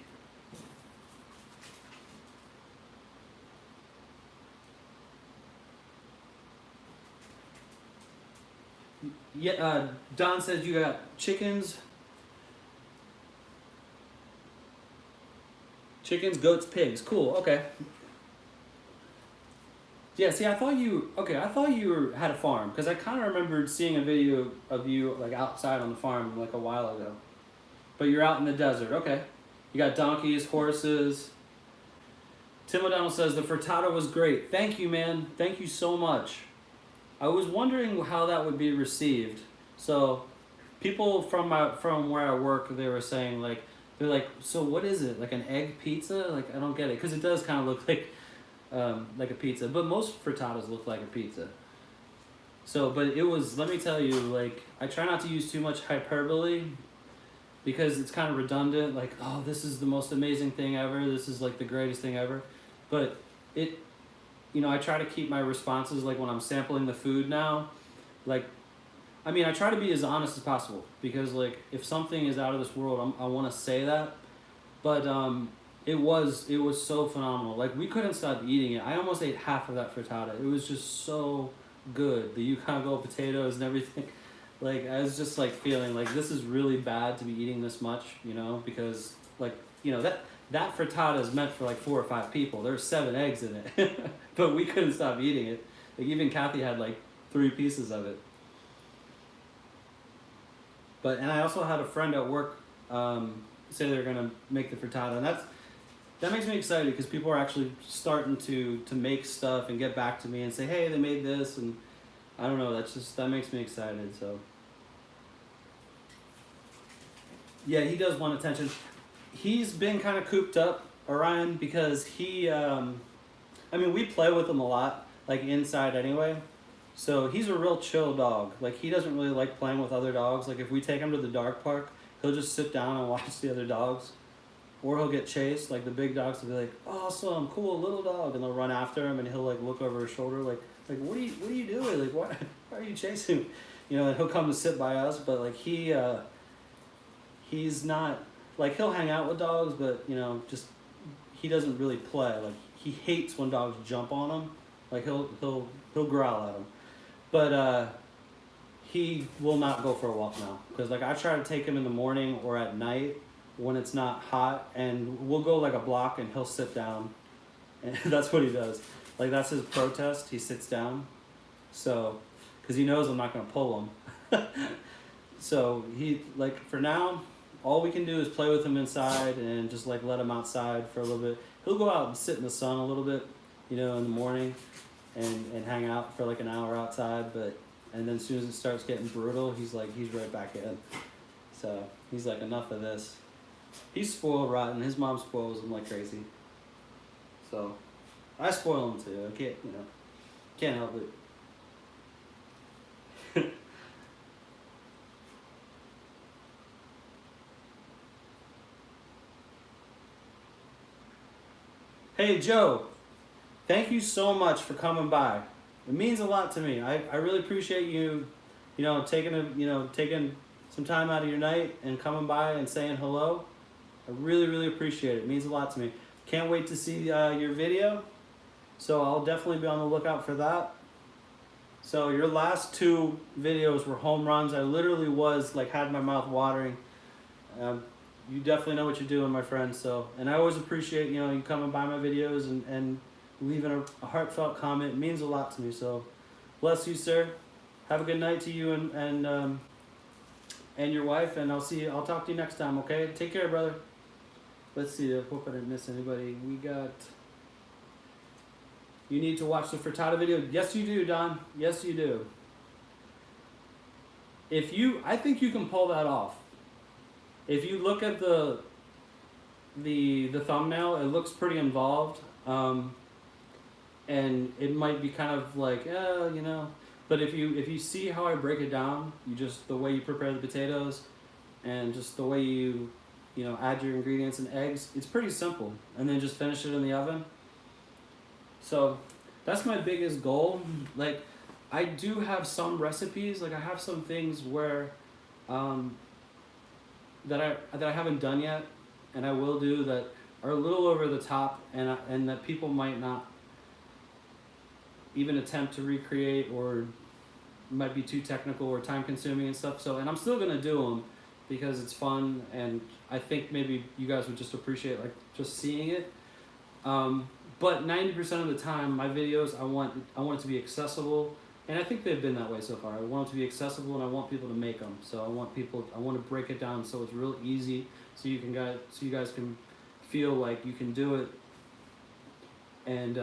Yeah, Don says you got chickens, goats, pigs. Cool, okay. Yeah, see, I thought you had a farm, because I kind of remembered seeing a video of you outside on the farm a while ago. But you're out in the desert, okay. You got donkeys, horses. Tim O'Donnell says the frittata was great. Thank you, man. Thank you so much. I was wondering how that would be received. So, people from where I work, they were saying they're like, so what is it? An egg pizza? I don't get it, because it does kind of look like a pizza, but most frittatas look like a pizza. So, but it was, let me tell you, I try not to use too much hyperbole because it's kind of redundant, oh, this is the most amazing thing ever, this is the greatest thing ever. But I try to keep my responses when I'm sampling the food now, I mean, I try to be as honest as possible because like if something is out of this world, I want to say that. But it was so phenomenal. Like we couldn't stop eating it. I almost ate half of that frittata. It was just so good. The Yukon Gold potatoes and everything. Like I was just like feeling like this is really bad to be eating this much, because like that frittata is meant for like 4 or 5 people. There's 7 eggs in it, but we couldn't stop eating it. Like even Kathy had like 3 pieces of it. And I also had a friend at work say they're gonna make the frittata, and that makes me excited because people are actually starting to make stuff and get back to me and say, hey, they made this, and I don't know. That makes me excited. So yeah, he does want attention. He's been kind of cooped up, Orion, because we play with him a lot, like inside anyway. So he's a real chill dog. Like he doesn't really like playing with other dogs. Like if we take him to the dog park, he'll just sit down and watch the other dogs. Or he'll get chased. Like the big dogs will be like, awesome, cool, little dog, and they'll run after him, and he'll like look over his shoulder, like what are you doing? Like why are you chasing? And he'll come to sit by us, but like he's not like he'll hang out with dogs, but just he doesn't really play. Like he hates when dogs jump on him. Like he'll growl at him, but he will not go for a walk now because like I try to take him in the morning or at night when it's not hot, and we'll go like a block and he'll sit down, and that's what he does. Like that's his protest. He sits down, so because he knows I'm not gonna pull him. So he like for now, all we can do is play with him inside and just like let him outside for a little bit. He'll go out and sit in the sun a little bit, in the morning, and hang out for like an hour outside. And then as soon as it starts getting brutal, he's right back in. So he's like, enough of this. He's spoiled rotten. His mom spoils him like crazy. So I spoil him too. I can't help it. Hey Joe, thank you so much for coming by. It means a lot to me. I really appreciate you, taking some time out of your night and coming by and saying hello. I really, really appreciate it. It means a lot to me. Can't wait to see your video. So I'll definitely be on the lookout for that. So your last 2 videos were home runs. I literally had my mouth watering. You definitely know what you're doing, my friend. So, and I always appreciate, you coming by my videos and leaving a heartfelt comment. It means a lot to me. So bless you, sir. Have a good night to you and your wife, and I'll talk to you next time, okay? Take care, brother. Let's see, I hope I didn't miss anybody. You need to watch the frittata video. Yes, you do, Don. Yes, you do. I think you can pull that off. If you look at the thumbnail, it looks pretty involved. And it might be kind of like, but if you see how I break it down, the way you prepare the potatoes and just the way you add your ingredients and eggs, it's pretty simple. And then just finish it in the oven. So that's my biggest goal. Like I do have some recipes, like I have some things where that I haven't done yet, and I will do, that are a little over the top, and that people might not even attempt to recreate, or might be too technical or time consuming and stuff. So, and I'm still gonna do them because it's fun, and I think maybe you guys would just appreciate like just seeing it. But 90% of the time, my videos, I want it to be accessible. And I think they've been that way so far. I want it to be accessible, and I want people to make them. So I want to break it down so it's real easy, so you guys can feel like you can do it. And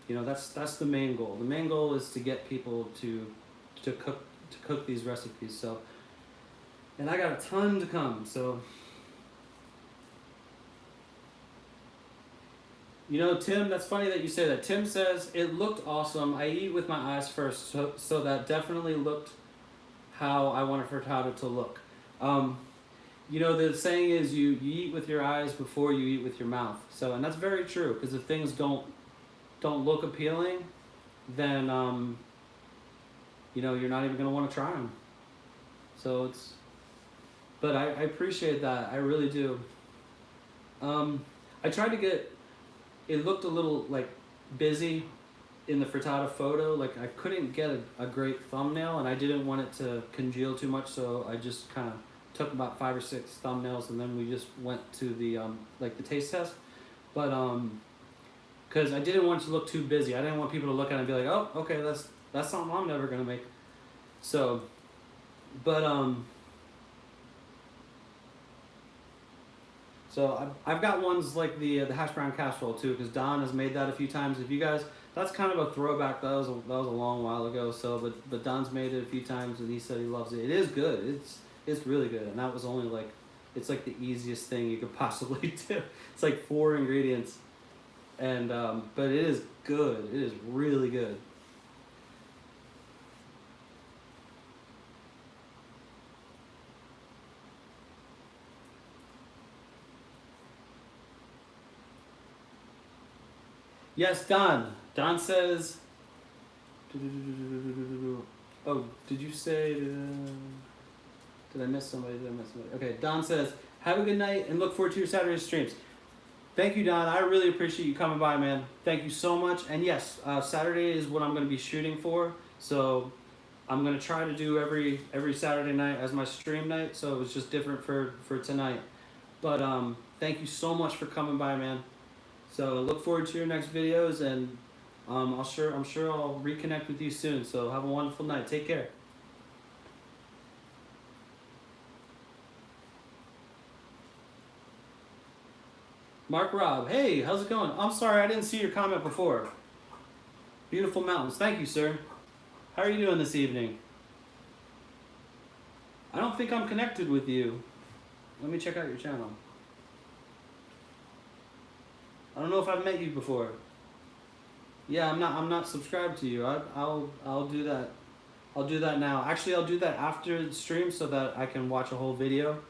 that's the main goal. The main goal is to get people to cook these recipes. So, and I got a ton to come. So. Tim, that's funny that you say that. Tim says, it looked awesome. I eat with my eyes first, so that definitely looked how I want a frittata to look. The saying is you eat with your eyes before you eat with your mouth. So, and that's very true, because if things don't look appealing, then you're not even gonna want to try them. So it's, but I appreciate that. I really do. I tried to get. It looked a little like busy in the frittata photo. Like I couldn't get a great thumbnail, and I didn't want it to congeal too much, so I just kind of took about 5 or 6 thumbnails, and then we just went to the like the taste test. But because I didn't want it to look too busy. I didn't want people to look at it and be like, oh, okay, that's something I'm never gonna make. So, but so I've got ones like the hash brown casserole too, because Don has made that a few times. If you guys, that's kind of a throwback. That was a long while ago. So, but Don's made it a few times, and he said he loves it. It is good. It's really good, and that was only like, it's like the easiest thing you could possibly do. It's like 4 ingredients, and but it is good. It is really good. Yes, Don. Don says. Oh, did you say? Did I miss somebody? Okay, Don says, have a good night and look forward to your Saturday streams. Thank you, Don. I really appreciate you coming by, man. Thank you so much. And yes, Saturday is what I'm going to be shooting for. So I'm going to try to do every Saturday night as my stream night. So it was just different for tonight. But thank you so much for coming by, man. So look forward to your next videos, and I'm sure I'll reconnect with you soon. So have a wonderful night. Take care. Mark Rob, hey, how's it going? I'm sorry, I didn't see your comment before. Beautiful mountains. Thank you, sir. How are you doing this evening? I don't think I'm connected with you. Let me check out your channel. I don't know if I've met you before. Yeah, I'm not subscribed to you. I'll do that. I'll do that now. Actually, I'll do that after the stream so that I can watch a whole video.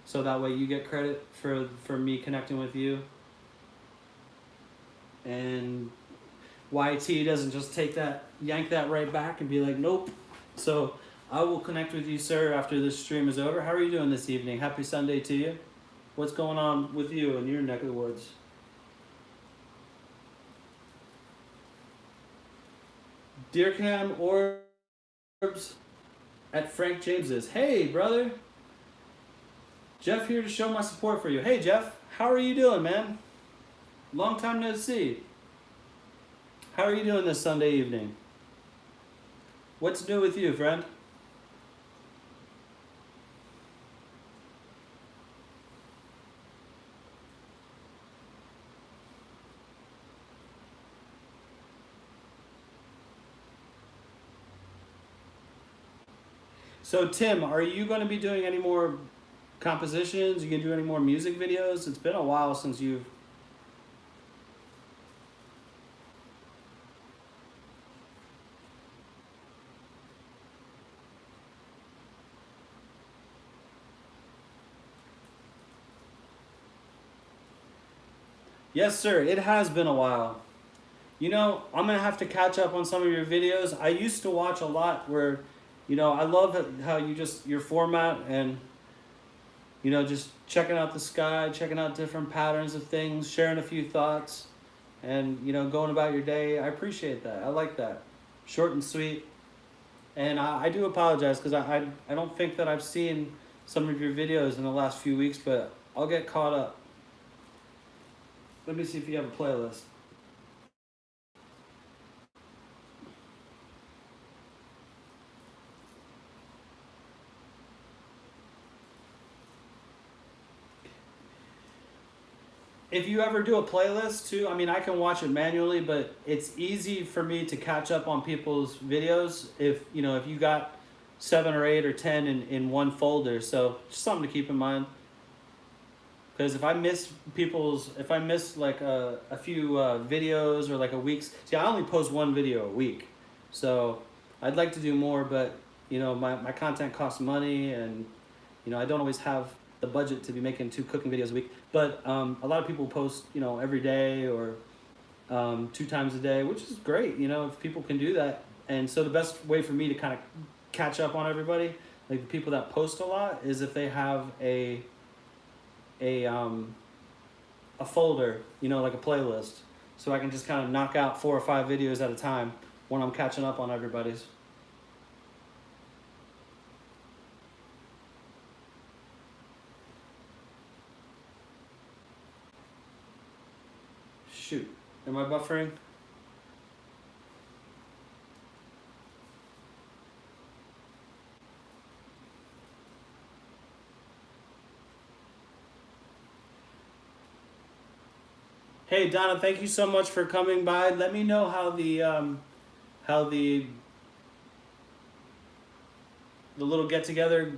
So that way you get credit for me connecting with you. And YT doesn't just yank that right back and be like, nope. So I will connect with you, sir, after this stream is over. How are you doing this evening? Happy Sunday to you. What's going on with you in your neck of the woods? Deercam Orbs at Frank James's. Hey, brother. Jeff here to show my support for you. Hey, Jeff. How are you doing, man? Long time no see. How are you doing this Sunday evening? What's new with you, friend? So, Tim, are you going to be doing any more compositions? You can do any more music videos? It's been a while since you've... Yes, sir. It has been a while. You know, I'm going to have to catch up on some of your videos. I used to watch a lot where, I love how your format and, just checking out the sky, checking out different patterns of things, sharing a few thoughts, and, going about your day. I appreciate that. I like that. Short and sweet. And I do apologize because I don't think that I've seen some of your videos in the last few weeks, but I'll get caught up. Let me see if you have a playlist. If you ever do a playlist too, I mean, I can watch it manually, but it's easy for me to catch up on people's videos if you got 7 or 8 or 10 in one folder. So just something to keep in mind. Because if I miss like a few videos or like a week's, see, I only post 1 video a week. So I'd like to do more, but my content costs money, and I don't always have the budget to be making 2 cooking videos a week. But a lot of people post every day or 2 times a day, which is great. If people can do that, And so the best way for me to kind of catch up on everybody, like the people that post a lot, is if they have a folder, you know, like a playlist, so I can just kind of knock out 4 or 5 videos at a time when I'm catching up on everybody's. Shoot, am I buffering? Hey Donna, thank you so much for coming by. Let me know how how the little get together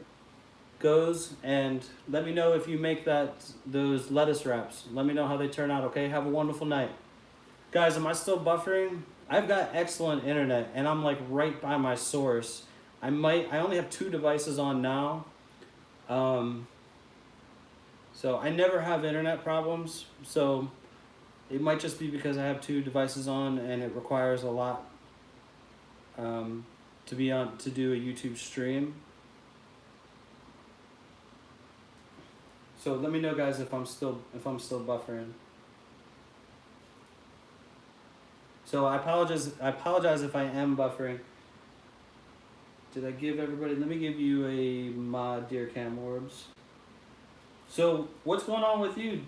goes, and let me know if you make those lettuce wraps. Let me know how they turn out. Okay, have a wonderful night, guys. Am I still buffering? I've got excellent internet, and I'm like right by my source. I only have 2 devices on now, so I never have internet problems. So it might just be because I have 2 devices on, and it requires a lot to do a YouTube stream. So let me know, guys, if I'm still buffering. So I apologize if I am buffering. Did I give everybody? Let me give you a mod, Dear Cam Orbs. So what's going on with you,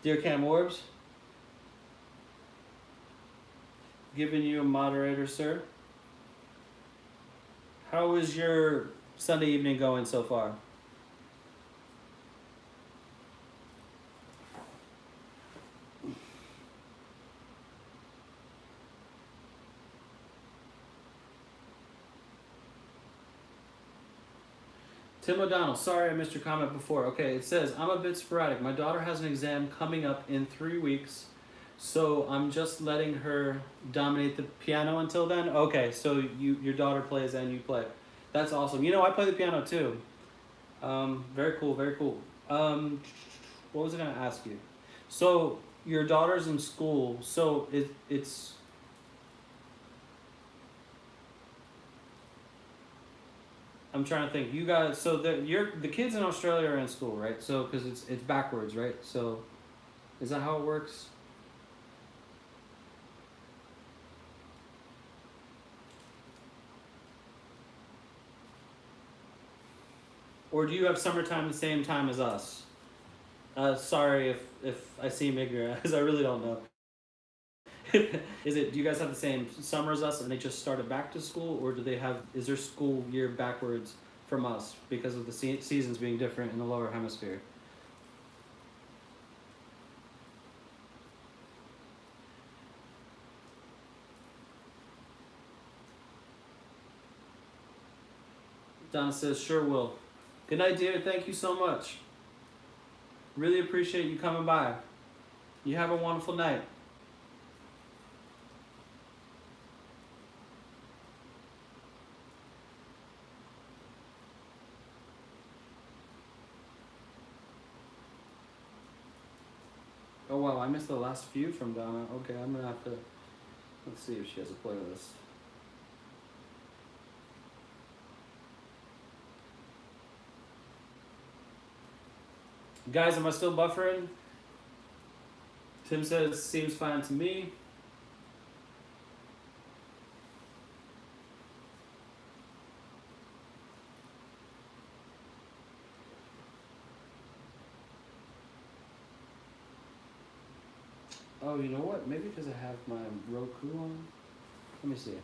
Dear Cam Orbs? Giving you a moderator, sir. How is your Sunday evening going so far? Tim O'Donnell, sorry I missed your comment before. Okay, it says, I'm a bit sporadic. My daughter has an exam coming up in 3 weeks, so I'm just letting her dominate the piano until then. Okay, so your daughter plays and you play. That's awesome. You know, I play the piano too. Very cool, very cool. What was I gonna ask you? So your daughter's in school, so it's I'm trying to think. You guys, so the kids in Australia are in school, right? So because it's backwards, right? So is that how it works? Or do you have summertime the same time as us? Sorry if I seem ignorant, because I really don't know. Do you guys have the same summer as us and they just started back to school, or is their school year backwards from us because of the seasons being different in the lower hemisphere? Donna says, sure will. Good night, dear. Thank you so much. Really appreciate you coming by. You have a wonderful night. Oh wow, I missed the last few from Donna. Okay, I'm gonna have to, let's see if she has a playlist. Guys, am I still buffering? Tim says, seems fine to me. Oh, you know what? Maybe because I have my Roku on. Let me see.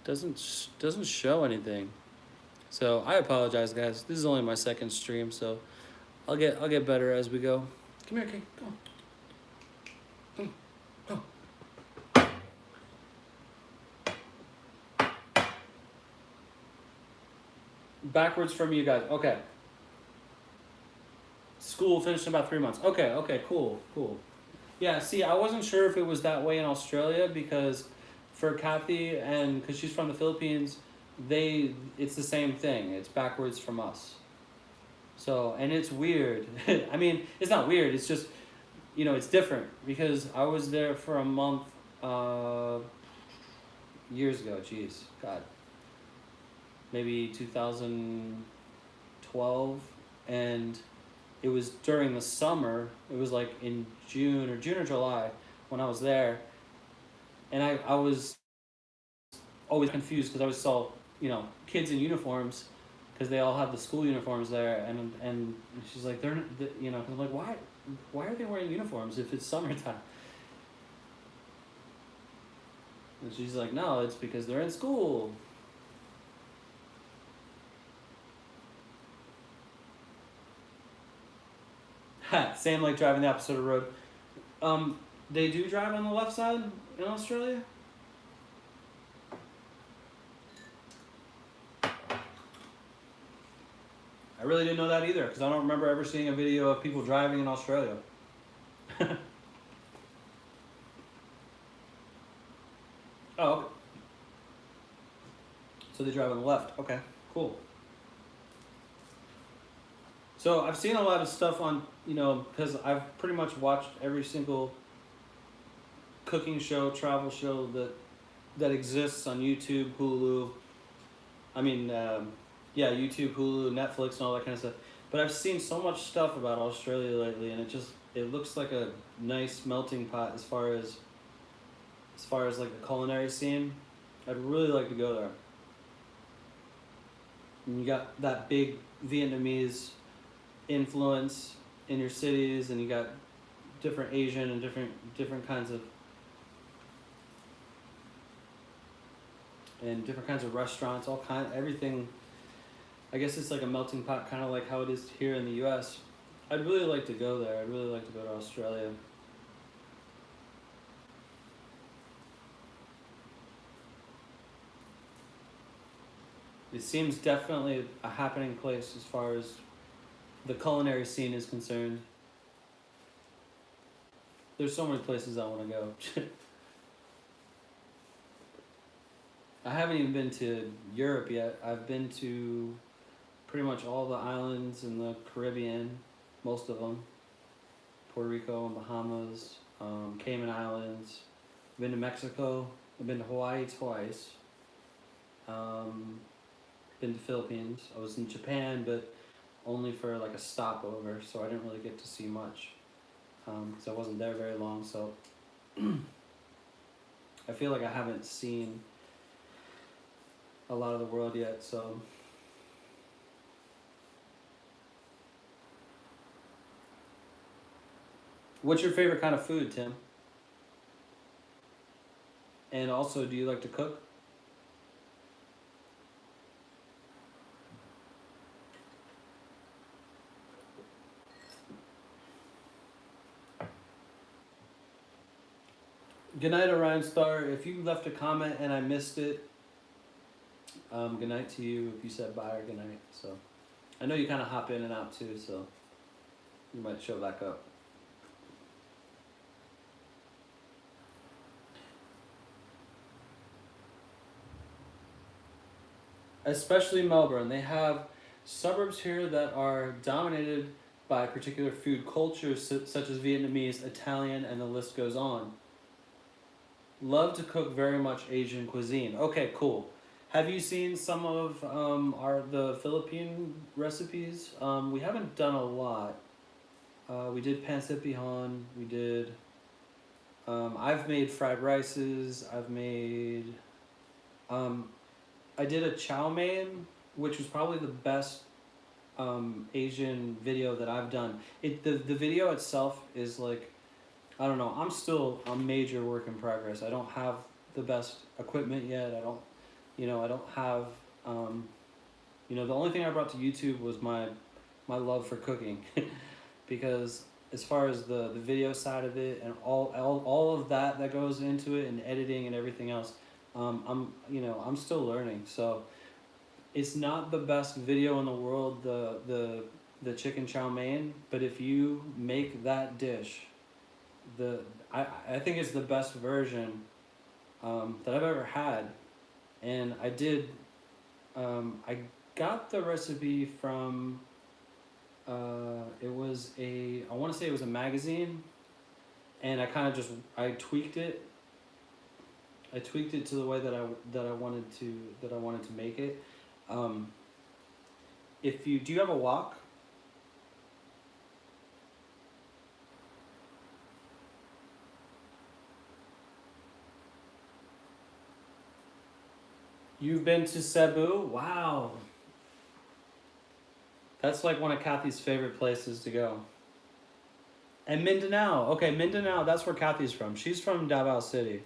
Doesn't show anything. So I apologize, guys. This is only my second stream, so I'll get better as we go. Come here, King. Come on. Backwards from you guys. Okay. School finished in about 3 months. Okay, cool. Yeah, see, I wasn't sure if it was that way in Australia because for Kathy, and because she's from the Philippines, it's the same thing. It's backwards from us. So, and it's weird. I mean, it's not weird. It's just, it's different because I was there for a month uh, years ago. Jeez, God, maybe 2012, and it was during the summer. It was like in June or July when I was there, and I was always confused because I always saw kids in uniforms because they all have the school uniforms there, and she's like cause I'm like, why are they wearing uniforms if it's summertime? And she's like, no, it's because they're in school. Same like driving the opposite of the road. They do drive on the left side in Australia. I really didn't know that either because I don't remember ever seeing a video of people driving in Australia. Oh, okay. So they drive on the left. Okay, cool. So I've seen a lot of stuff on, because I've pretty much watched every single cooking show, travel show that exists on YouTube, Hulu. I mean, yeah, YouTube, Hulu, Netflix, and all that kind of stuff. But I've seen so much stuff about Australia lately, and it looks like a nice melting pot as far as like the culinary scene. I'd really like to go there. And you got that big Vietnamese influence in your cities, and you got different Asian and different kinds of restaurants, everything. I guess it's like a melting pot, kind of like how it is here in the U.S. I'd really like to go there. I'd really like to go to Australia. It seems definitely a happening place as far as the culinary scene is concerned. There's so many places I want to go. I haven't even been to Europe yet. I've been to pretty much all the islands in the Caribbean, most of them. Puerto Rico and Bahamas, Cayman Islands. I've been to Mexico. I've been to Hawaii twice. Been to Philippines. I was in Japan, but only for like a stopover, so I didn't really get to see much because I wasn't there very long. So I feel like I haven't seen a lot of the world yet. So what's your favorite kind of food, Tim? And also, do you like to cook? Good night, Orion Star. If you left a comment and I missed it, good night to you if you said bye or good night. So I know you kind of hop in and out too, so you might show back up. Especially Melbourne. They have suburbs here that are dominated by particular food cultures such as Vietnamese, Italian, and the list goes on. Love to cook very much Asian cuisine. Okay, cool. Have you seen some of the Philippine recipes? We haven't done a lot. We did pancit We did. I've made fried rices. I did a chow mein, which was probably the best Asian video that I've done. The video itself is like, I don't know. I'm still a major work in progress. I don't have the best equipment yet. I don't have. The only thing I brought to YouTube was my love for cooking, because as far as the video side of it and all of that goes into it and editing and everything else, I'm still learning. So it's not the best video in the world, the chicken chow mein, but if you make that dish, I think it's the best version that I've ever had, and I did I got the recipe from. It was I want to say it was a magazine, and I kind of just I tweaked it. I tweaked it to the way that I wanted to make it. Um, if you do you have a wok? You've been to Cebu? Wow, that's like one of Kathy's favorite places to go. And Mindanao. Okay, Mindanao. That's where Kathy's from. She's from Davao City.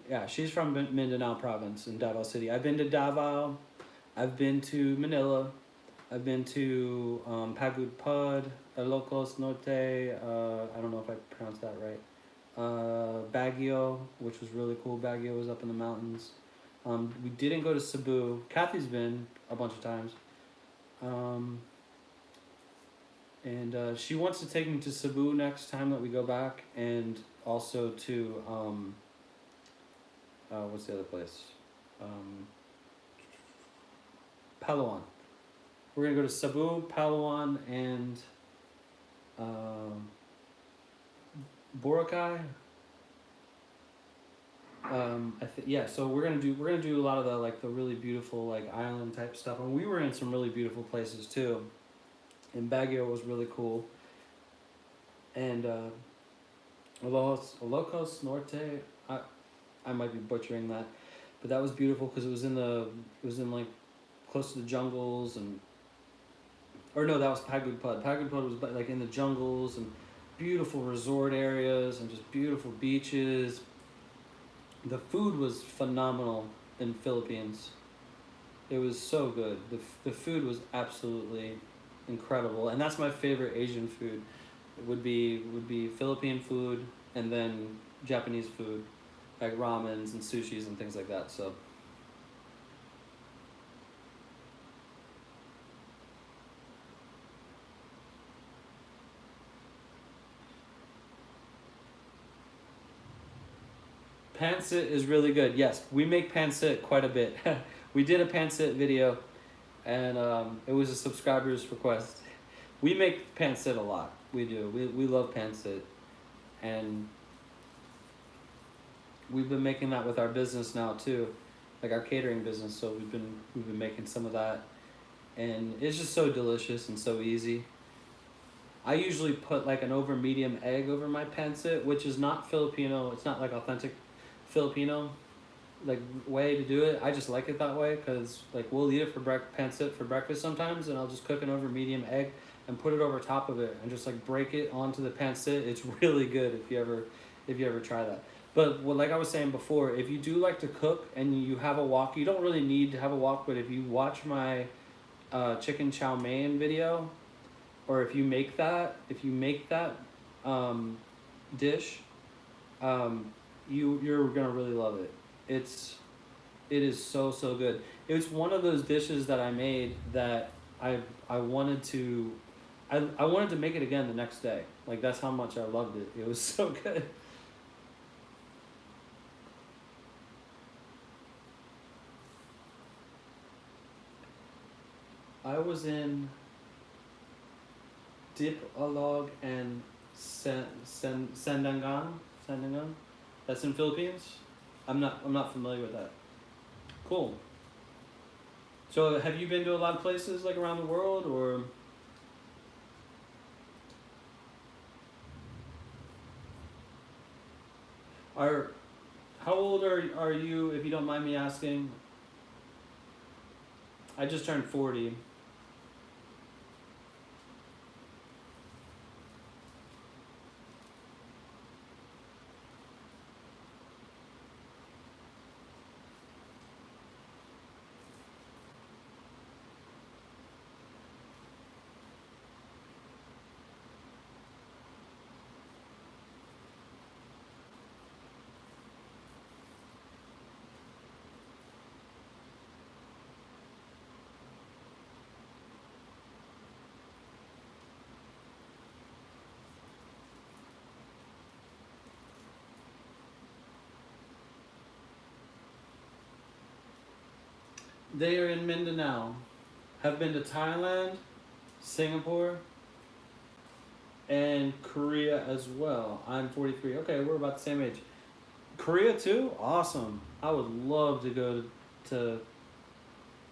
Yeah, she's from Mindanao province in Davao City. I've been to Davao. I've been to Manila. I've been to Pagudpud, Ilocos Norte. I don't know if I pronounced that right. Baguio, which was really cool. Baguio was up in the mountains. We didn't go to Cebu. Kathy's been a bunch of times. Um, and she wants to take me to Cebu next time that we go back, and also to what's the other place? Um, Palawan. We're gonna go to Cebu, Palawan, and um, Boracay. Yeah. So we're gonna do a lot of the like the really beautiful like island type stuff, and we were in some really beautiful places too. And Baguio was really cool. And Ilocos Norte. I might be butchering that, but that was beautiful because it was in like close to the jungles and or no, that was Pagudpud. Pagudpud was like in the jungles and beautiful resort areas and just beautiful beaches. The food was phenomenal in Philippines. It was so good. The food was absolutely incredible, and that's my favorite Asian food. It would be Philippine food and then Japanese food, like ramens and sushis and things like that. So pancit is really good. Yes, we make pancit quite a bit. We did a pancit video, and it was a subscriber's request. We make pancit a lot. We do. We love pancit, and we've been making that with our business now too, like our catering business. So we've been making some of that, and it's just so delicious and so easy. I usually put like an over medium egg over my pancit, which is not Filipino. It's not like authentic Filipino like way to do it. I just like it that way because like we'll eat it for pancit for breakfast sometimes, and I'll just cook an over medium egg and put it over top of it and just like break it onto the pancit. It's really good if you ever try that. But like I was saying before, if you do like to cook and you have a wok, you don't really need to have a wok. But if you watch my chicken chow mein video, or if you make that um, dish, you're gonna really love it. It's it is so good. It's one of those dishes that I made that I wanted to I wanted to make it again the next day. Like that's how much I loved it. It was so good. I was in Dipolog and Sandangan. Sandangan. That's in Philippines. I'm not familiar with that. Cool. So have you been to a lot of places like around the world or are how old are you if you don't mind me asking? I just turned 40. They are in Mindanao. Have been to Thailand, Singapore, and Korea as well. I'm 43. Okay, we're about the same age. Korea too? Awesome. I would love to go to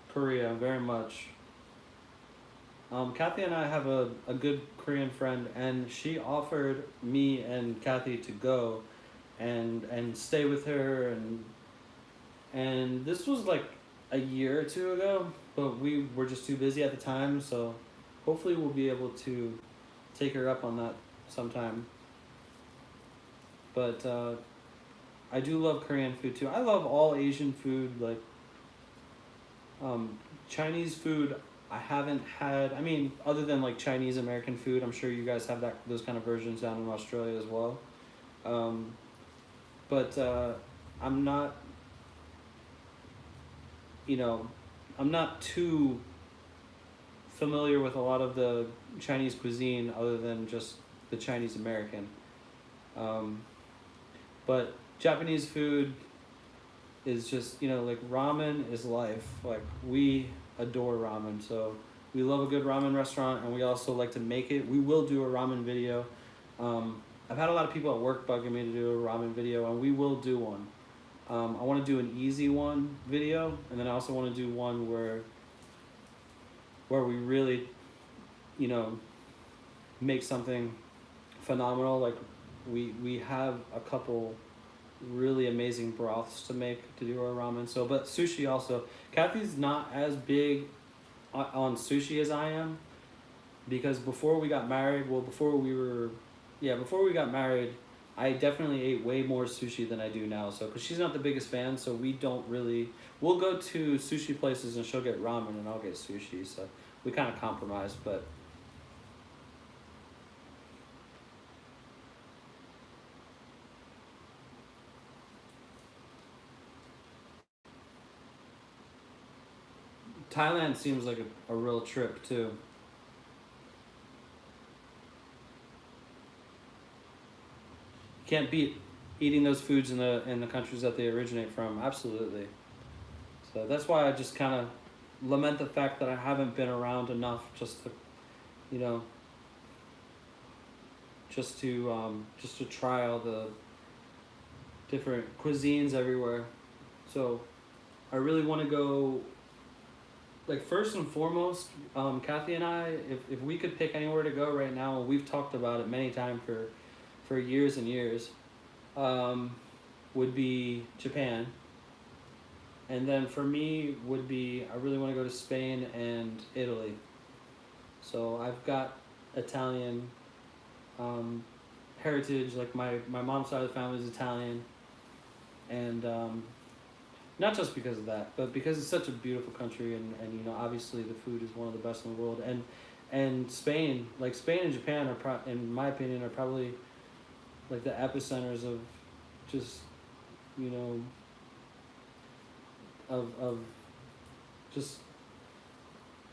Korea very much. Kathy and I have a good Korean friend, and she offered me and Kathy to go and stay with her, and this was like a year or two ago, but we were just too busy at the time, so hopefully we'll be able to take her up on that sometime. But I do love Korean food too. I love all Asian food, like Chinese food. I haven't had. I mean, other than like Chinese American food, I'm sure you guys have those kind of versions down in Australia as well. Um, but I'm not. You know, I'm not too familiar with a lot of the Chinese cuisine other than just the Chinese American. Um, but Japanese food is just, like ramen is life. Like we adore ramen, so we love a good ramen restaurant, and we also like to make it. We will do a ramen video. I've had a lot of people at work bugging me to do a ramen video, and we will do one. I want to do an easy one video, and then I also want to do one where we really, make something phenomenal. Like we have a couple really amazing broths to make to do our ramen. So, but sushi also. Kathy's not as big on sushi as I am, because before we got married, before we got married, I definitely ate way more sushi than I do now. So, because she's not the biggest fan, so we don't really. We'll go to sushi places and she'll get ramen and I'll get sushi. So we kind of compromise, but. Thailand seems like a real trip too. Can't beat eating those foods in the countries that they originate from. Absolutely. So that's why I just kind of lament the fact that I haven't been around enough just to, you know, just to try all the different cuisines everywhere. So I really want to go. Like first and foremost, Kathy and I, if we could pick anywhere to go right now, and we've talked about it many times for years and years, would be Japan. And then for me would be, I really want to go to Spain and Italy. So I've got Italian heritage, like my mom's side of the family is Italian, and not just because of that, but because it's such a beautiful country, and obviously the food is one of the best in the world, and Spain, like Spain and Japan in my opinion, are probably like the epicenters of just you know of just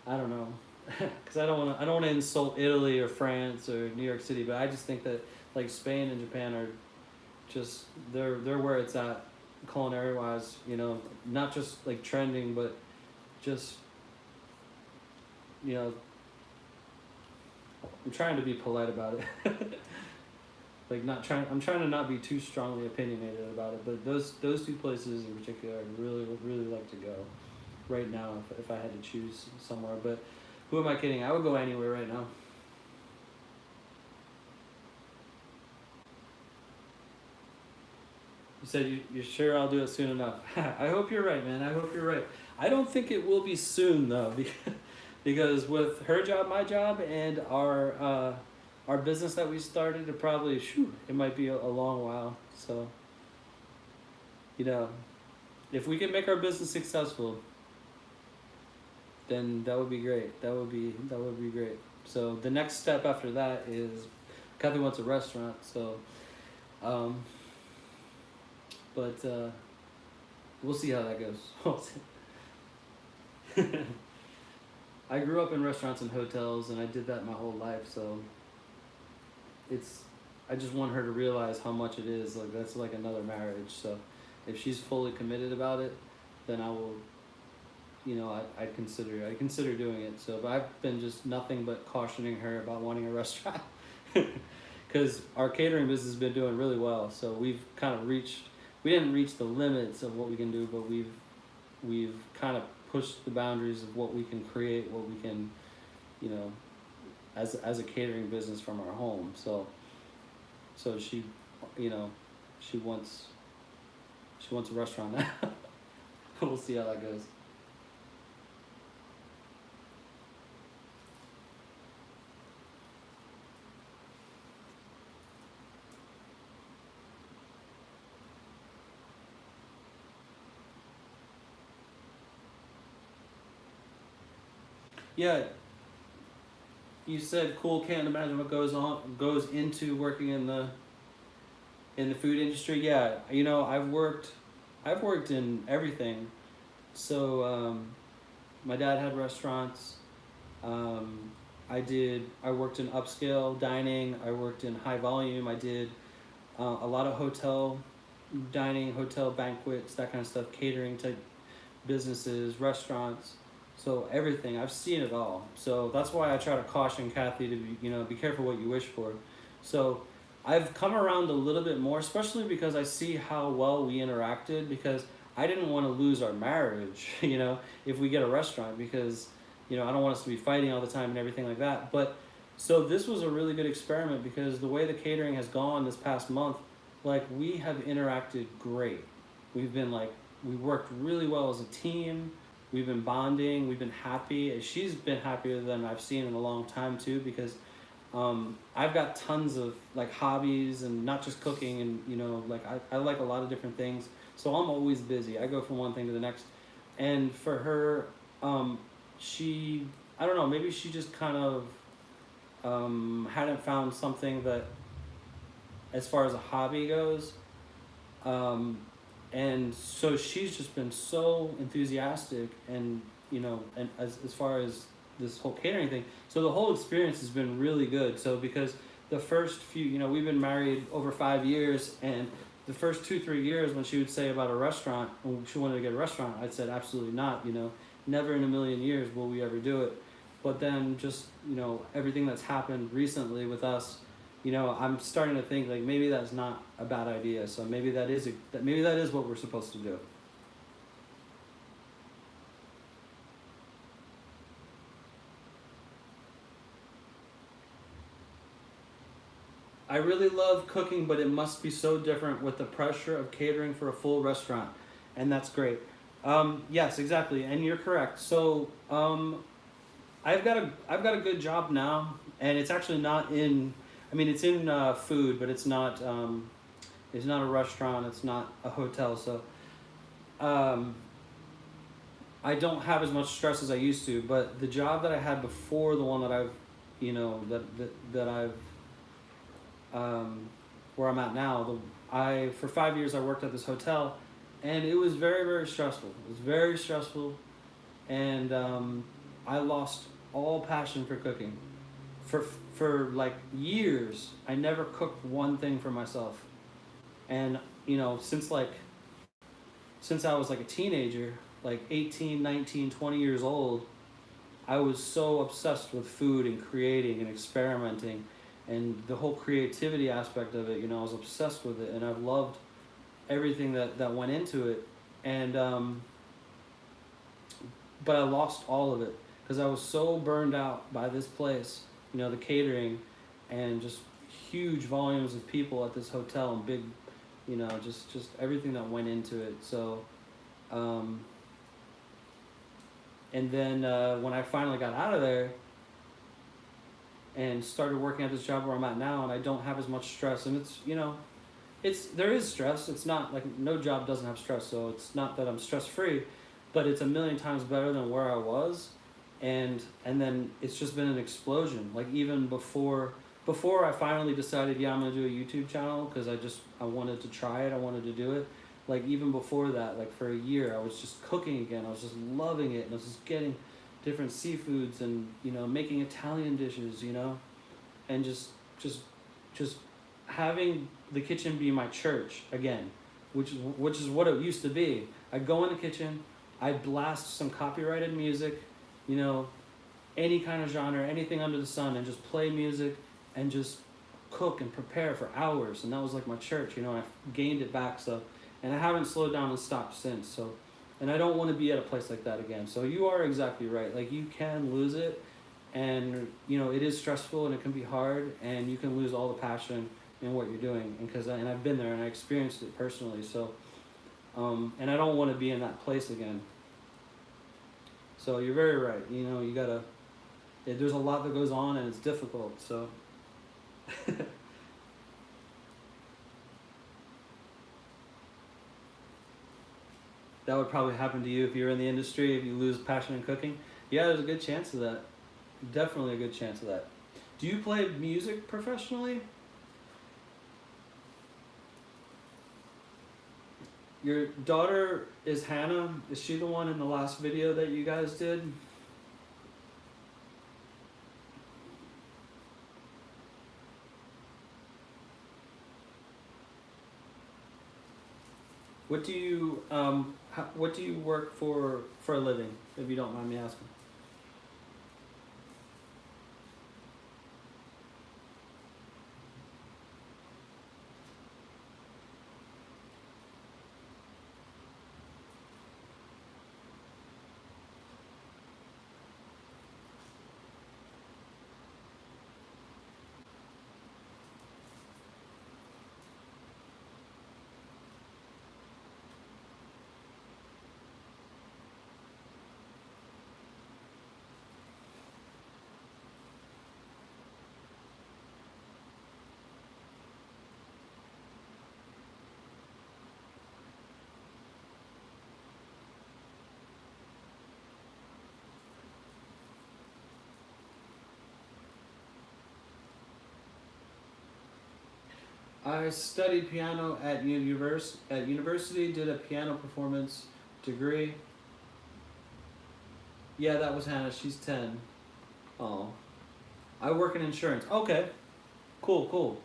I don't know, because I don't want to insult Italy or France or New York City, but I just think that like Spain and Japan are just they're where it's at culinary wise, not just like trending, but just I'm trying to be polite about it. Like I'm trying to not be too strongly opinionated about it, but those two places in particular I really would really like to go right now if I had to choose somewhere. But who am I kidding? I would go anywhere right now. You said you're sure I'll do it soon enough. I hope you're right, man. I hope you're right. I don't think it will be soon though, because with her job, my job, and our business that we started, it might be a long while. So, if we can make our business successful, then that would be great. That would be great. So the next step after that is Kathy wants a restaurant. So, but we'll see how that goes. I grew up in restaurants and hotels, and I did that my whole life. So I just want her to realize how much it is. Like that's like another marriage. So if she's fully committed about it, then I will I'd consider doing it. So, but I've been just nothing but cautioning her about wanting a restaurant, because our catering business has been doing really well. So we've kind of reached, we didn't reach the limits of what we can do, but we've kind of pushed the boundaries of what we can create, what we can, you know, as a catering business from our home. So she, you know, she wants she wants a restaurant now. We'll see how that goes. Yeah, you said cool. Can't imagine what goes into working in the food industry. Yeah, I've worked in everything. So my dad had restaurants. Um, I worked in upscale dining. I worked in high volume. I did a lot of hotel dining, hotel banquets, that kind of stuff, catering type businesses, restaurants. So everything, I've seen it all. So that's why I try to caution Kathy to be, be careful what you wish for. So I've come around a little bit more, especially because I see how well we interacted. Because I didn't want to lose our marriage, if we get a restaurant, because I don't want us to be fighting all the time and everything like that. But so this was a really good experiment, because the way the catering has gone this past month, like, we have interacted great. We've been like, we worked really well as a team. We've been bonding. We've been happy. She's been happier than I've seen in a long time too, because I've got tons of like hobbies, and not just cooking, and like I like a lot of different things. So I'm always busy. I go from one thing to the next. And for her, she, I don't know, maybe she just kind of hadn't found something that, as far as a hobby goes. Um, and so she's just been so enthusiastic, and and as far as this whole catering thing, so the whole experience has been really good. So because the first few, we've been married over 5 years, and the first 2-3 years, when she would say about a restaurant, when she wanted to get a restaurant, I'd said absolutely not. Never in a million years will we ever do it. But then just everything that's happened recently with us, I'm starting to think like maybe that's not a bad idea. So maybe maybe that is what we're supposed to do. I really love cooking, but it must be so different with the pressure of catering for a full restaurant, and that's great. Yes, exactly, and you're correct. So I've got a good job now, and it's actually not in. I mean, it's in food, but it's not. It's not a restaurant. It's not a hotel. So um, I don't have as much stress as I used to. But the job that I had before, the one that I've, that I've, where I'm at now, I for 5 years I worked at this hotel, and it was very, very stressful. It was very stressful, and I lost all passion for cooking. For like years, I never cooked one thing for myself, and since I was like a teenager, like 18, 19, 20 years old, I was so obsessed with food and creating and experimenting, and the whole creativity aspect of it. I was obsessed with it, and I've loved everything that went into it, and but I lost all of it because I was so burned out by this place, the catering, and just huge volumes of people at this hotel, and big, just everything that went into it. So, um, and then when I finally got out of there and started working at this job where I'm at now, and I don't have as much stress, and there is stress. It's not like no job doesn't have stress, so it's not that I'm stress free, but it's a million times better than where I was, and then it's just been an explosion. Like even before I finally decided, yeah, I'm gonna do a YouTube channel because I wanted to try it, I wanted to do it. Like even before that, like for a year, I was just cooking again. I was just loving it, and I was just getting different seafoods, and making Italian dishes, and just having the kitchen be my church again, which is what it used to be. I'd go in the kitchen, I'd blast some copyrighted music, you know, any kind of genre, anything under the sun, and just play music and just cook and prepare for hours. And that was like my church, you know. I gained it back, so, and I haven't slowed down and stopped since. So, and I don't want to be at a place like that again. So you are exactly right. Like you can lose it, and you know it is stressful and it can be hard, and you can lose all the passion in what you're doing. And and I've been there and I experienced it personally. So, and I don't want to be in that place again. So you're very right. You know, you gotta. There's a lot that goes on and it's difficult. So. That would probably happen to you if you're in the industry, if you lose passion in cooking. Yeah, there's a good chance of that. Definitely a good chance of that. Do you play music professionally? Your daughter is Hannah. Is she the one in the last video that you guys did? What do you what do you work for a living, if you don't mind me asking? I studied piano at university. Did a piano performance degree. Yeah, that was Hannah. She's 10. Oh, I work in insurance. Okay, cool, cool.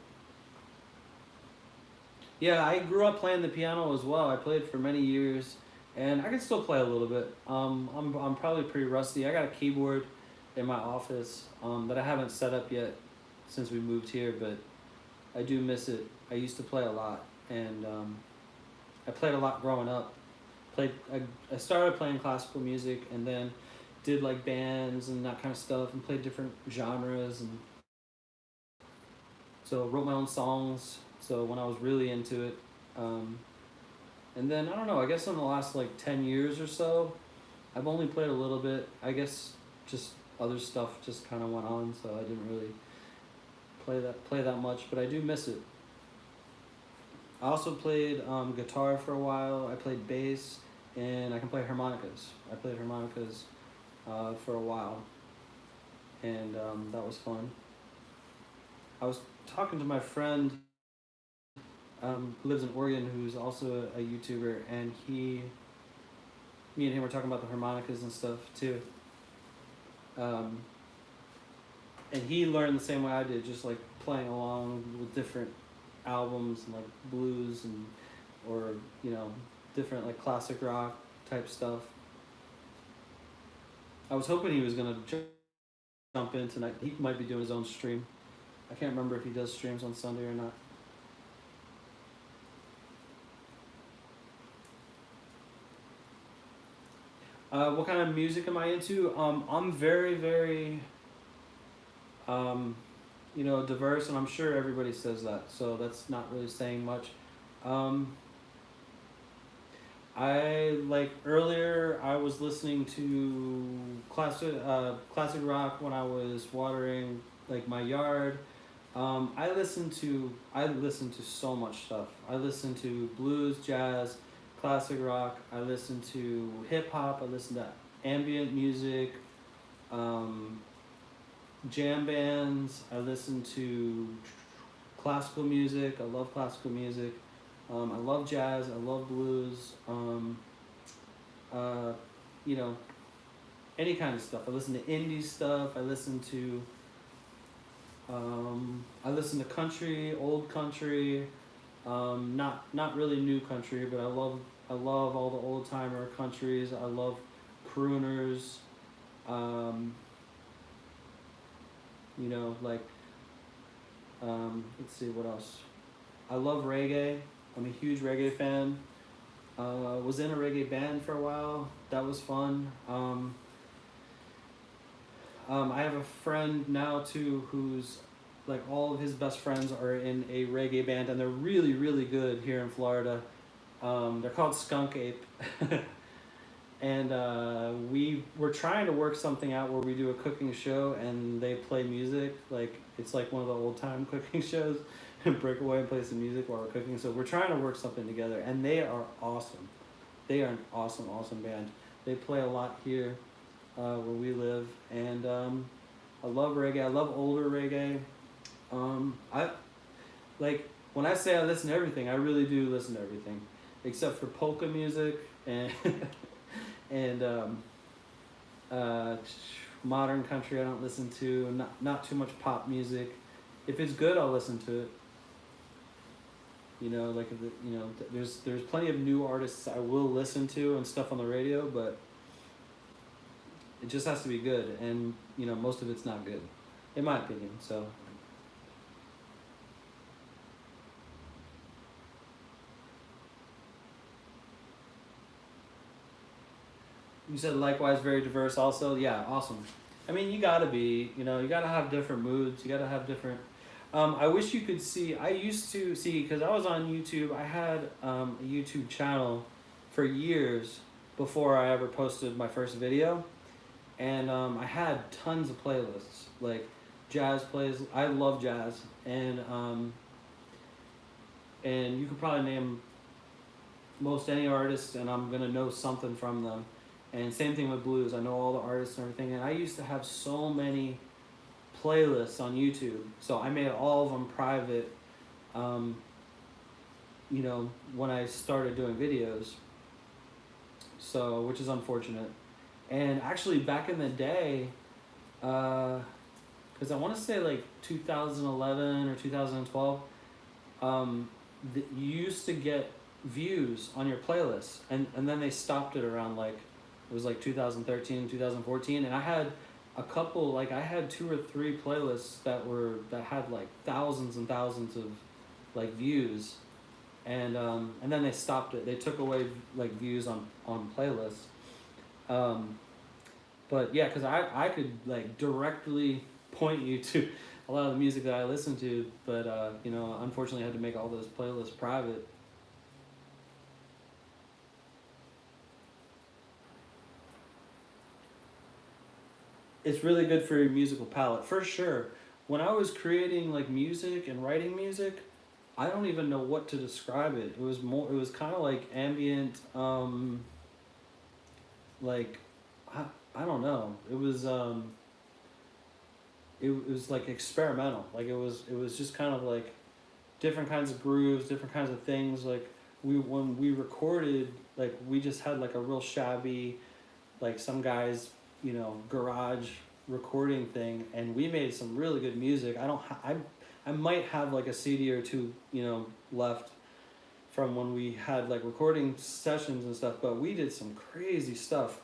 Yeah, I grew up playing the piano as well. I played for many years, and I can still play a little bit. I'm probably pretty rusty. I got a keyboard in my office that I haven't set up yet since we moved here, but I do miss it. I used to play a lot, and I played a lot growing up. I started playing classical music, and then did like bands and that kind of stuff, and played different genres, and so wrote my own songs. So when I was really into it, um, and then I don't know. I guess in the last like 10 years or so, I've only played a little bit. I guess just other stuff just kind of went on, so I didn't really play that much. But I do miss it. I also played guitar for a while. I played bass, and I can play harmonicas. I played harmonicas for a while, and that was fun. I was talking to my friend who lives in Oregon, who's also a YouTuber, and me and him were talking about the harmonicas and stuff too. Um, and he learned the same way I did, just like playing along with different albums and like blues and or you know different like classic rock type stuff. I was hoping he was gonna jump in tonight. He might be doing his own stream. I can't remember if he does streams on Sunday or not. What kind of music am I into? I'm very, very, um, you know, diverse, and I'm sure everybody says that, so that's not really saying much. Um, I like earlier. I was listening to classic rock when I was watering like my yard. I listen to so much stuff. I listen to blues, jazz, classic rock. I listen to hip hop. I listen to ambient music, um, jam bands. I listen to classical music. I love classical music. I love jazz. I love blues. Uh, you know, any kind of stuff. I listen to indie stuff. I listen to country, old country. Not really new country, but I love I love all the old timer countries. I love crooners. Um, you know, like let's see what else. I love reggae. I'm a huge reggae fan. Was in a reggae band for a while. That was fun. I have a friend now too who's like all of his best friends are in a reggae band and they're really really good here in Florida. They're called Skunk Ape, and we were trying to work something out where we do a cooking show and they play music like it's like one of the old time cooking shows, and break away and play some music while we're cooking. So we're trying to work something together, and they are awesome. They are an awesome band. They play a lot here where we live, and I love reggae. I love older reggae. I like when I say I listen to everything. I really do listen to everything, except for polka music and and uh, modern country. I don't listen to not too much pop music. If it's good, I'll listen to it. You know, like if there's plenty of new artists I will listen to and stuff on the radio, but it just has to be good, and most of it's not good, in my opinion. So you said likewise, very diverse. Also, yeah, awesome. I mean, you gotta be, you gotta have different moods. You gotta have different. I wish you could see. I used to see because I was on YouTube. I had a YouTube channel for years before I ever posted my first video, and I had tons of playlists like jazz plays. I love jazz, and you could probably name most any artist, and I'm gonna know something from them. And same thing with blues. I know all the artists and everything. And I used to have so many playlists on YouTube, so I made all of them private. Um, when I started doing videos, so which is unfortunate. And actually, back in the day, because I want to say like 2011 or 2012, you used to get views on your playlist, and then they stopped it around like it was like 2013 2014, and I had a couple, like I had two or three playlists that had like thousands and thousands of like views, and then they stopped it. They took away like views on playlists. um, but yeah, because I could like directly point you to a lot of the music that I listen to, but unfortunately I had to make all those playlists private. It's really good for your musical palette, for sure. When I was creating like music and writing music, I don't even know what to describe it. It was kind of like ambient, like I, I don't know. It was like experimental. Like it was just kind of like different kinds of grooves, different kinds of things. Like when we recorded, like we just had like a real shabby, like some guys, garage recording thing, and we made some really good music. I don't I might have like a CD or two, left from when we had like recording sessions and stuff, but we did some crazy stuff.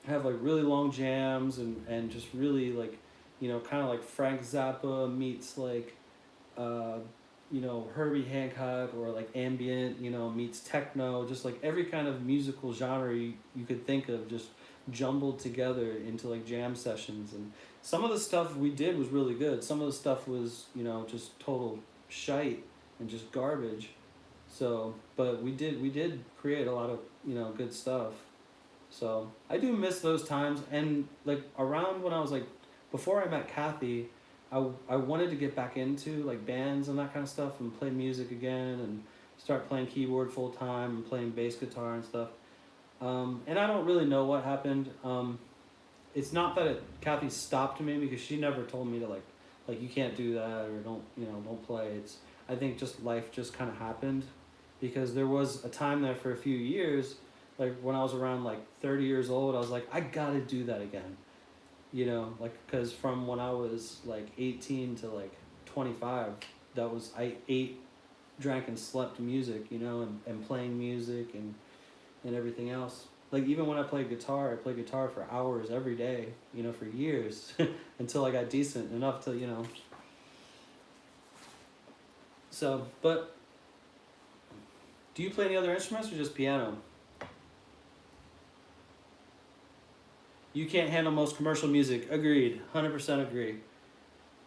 Have like really long jams, and just really like, kind of like Frank Zappa meets like uh Herbie Hancock, or like ambient, meets techno, just like every kind of musical genre you could think of, just jumbled together into like jam sessions. And some of the stuff we did was really good. Some of the stuff was, just total shite and just garbage. So, but we did create a lot of, good stuff. So I do miss those times. And like around when I was like, before I met Kathy, I wanted to get back into like bands and that kind of stuff, and play music again, and start playing keyboard full time and playing bass guitar and stuff. And I don't really know what happened. It's not that Kathy stopped me, because she never told me to like you can't do that, or don't play. It's, I think just life just kind of happened, because there was a time there for a few years, like when I was around like 30 years old, I was like, I gotta do that again. Like, because from when I was like 18 to like 25, I ate, drank, and slept music, and playing music, and and everything else. Like even when I played guitar, I played guitar for hours every day, you know, for years until I got decent enough to, you know. So, but do you play any other instruments or just piano? You can't handle most commercial music. Agreed. 100% agree.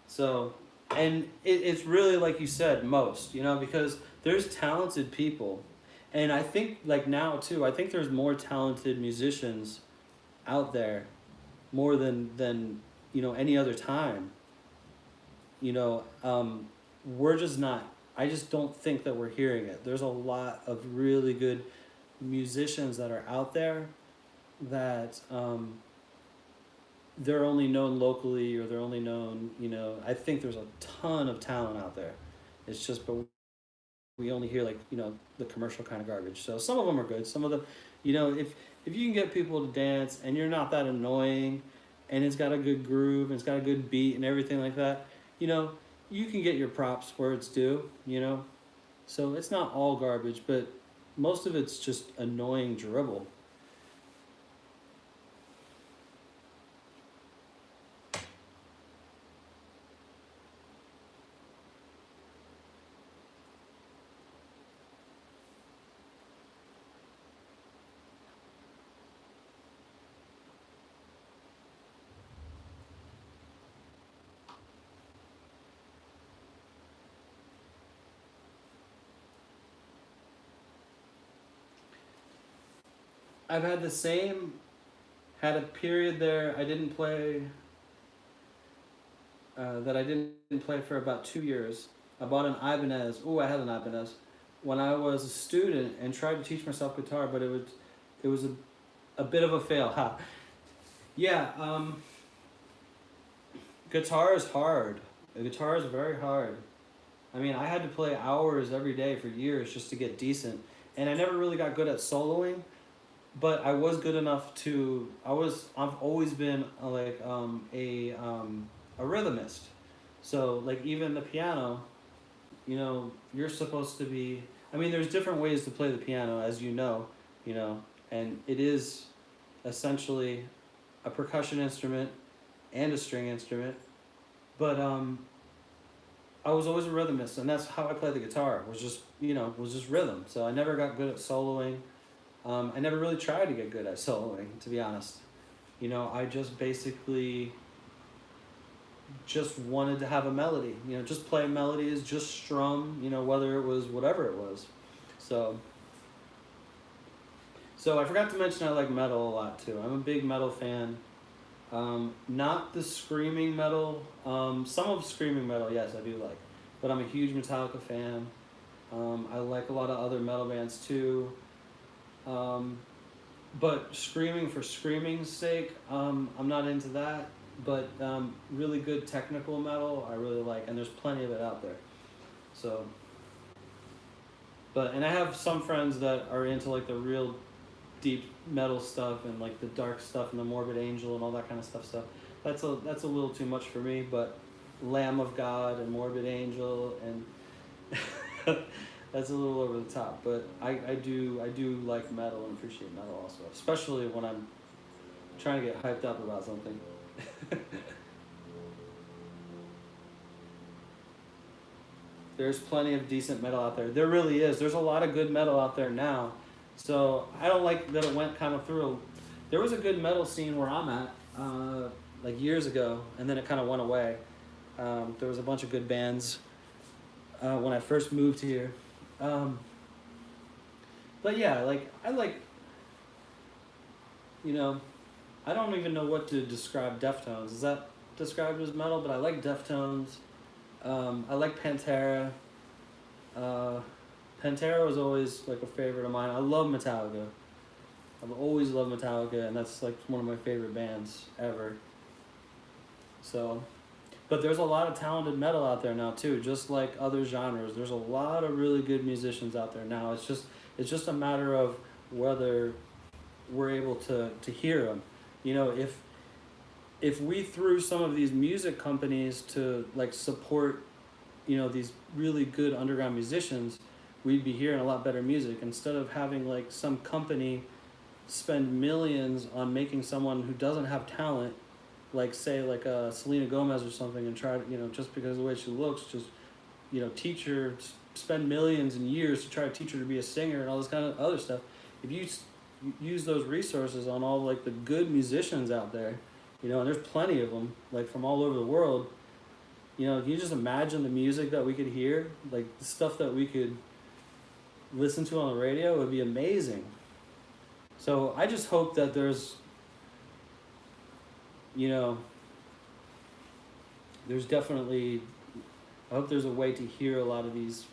So, and it's really like you said, most, you know, because there's talented people. And I think, like now too, I think there's more talented musicians out there more than you know, any other time. You know, we're just not, I just don't think that we're hearing it. There's a lot of really good musicians that are out there that they're only known locally or they're only known, you know, I think there's a ton of talent out there. It's just, but we only hear like, you know, the commercial kind of garbage. So some of them are good. Some of them, you know, if you can get people to dance and you're not that annoying and it's got a good groove and it's got a good beat and everything like that, you know, you can get your props where it's due, you know. So it's not all garbage, but most of it's just annoying dribble. I've had the same, had a period there I didn't play, that I didn't play for about 2 years. I bought an Ibanez. Oh, I had an Ibanez when I was a student and tried to teach myself guitar, but it was a bit of a fail. Ha. Yeah, guitar is hard. The guitar is very hard. I mean, I had to play hours every day for years just to get decent, and I never really got good at soloing. But I was good enough to. I've always been a rhythmist. So like even the piano, you know, you're supposed to be. I mean, there's different ways to play the piano, as you know, and it is essentially a percussion instrument and a string instrument. But I was always a rhythmist, and that's how I played the guitar. Was just was just rhythm. So I never got good at soloing. I never really tried to get good at soloing, to be honest. You know, I just basically just wanted to have a melody. You know, just play melodies, just strum. You know, whether it was whatever it was. So, so I forgot to mention I like metal a lot too. I'm a big metal fan. Not the screaming metal. Some of screaming metal, yes, I do like. But I'm a huge Metallica fan. I like a lot of other metal bands too. Um, but screaming for screaming's sake, I'm not into that. But really good technical metal, I really like, and there's plenty of it out there. So, but and I have some friends that are into like the real deep metal stuff and like the dark stuff and the Morbid Angel and all that kind of stuff. So that's a little too much for me. But Lamb of God and Morbid Angel and that's a little over the top. But I do like metal and appreciate metal also, especially when I'm trying to get hyped up about something. There's plenty of decent metal out there. There really is. There's a lot of good metal out there now. So I don't like that it went kind of through. There was a good metal scene where I'm at, like years ago, and then it kind of went away. There was a bunch of good bands when I first moved here. Um, but yeah, like I like, you know, I don't even know what to describe Deftones. Is that described as metal? But I like Deftones. I like Pantera. Uh, Pantera was always like a favorite of mine. I love Metallica. I've always loved Metallica, and that's like one of my favorite bands ever. So, but there's a lot of talented metal out there now too, just like other genres. There's a lot of really good musicians out there now. It's just a matter of whether we're able to hear them. You know, if we threw some of these music companies to like support, you know, these really good underground musicians, we'd be hearing a lot better music instead of having like some company spend millions on making someone who doesn't have talent, like say like Selena Gomez or something, and try to, you know, just because of the way she looks, just, you know, teach her, spend millions and years to try to teach her to be a singer and all this kind of other stuff. If you use those resources on all like the good musicians out there, you know, and there's plenty of them like from all over the world. You know, can you just imagine the music that we could hear, like the stuff that we could listen to on the radio? It would be amazing. So I just hope that there's, you know, there's definitely, I hope there's a way to hear a lot of these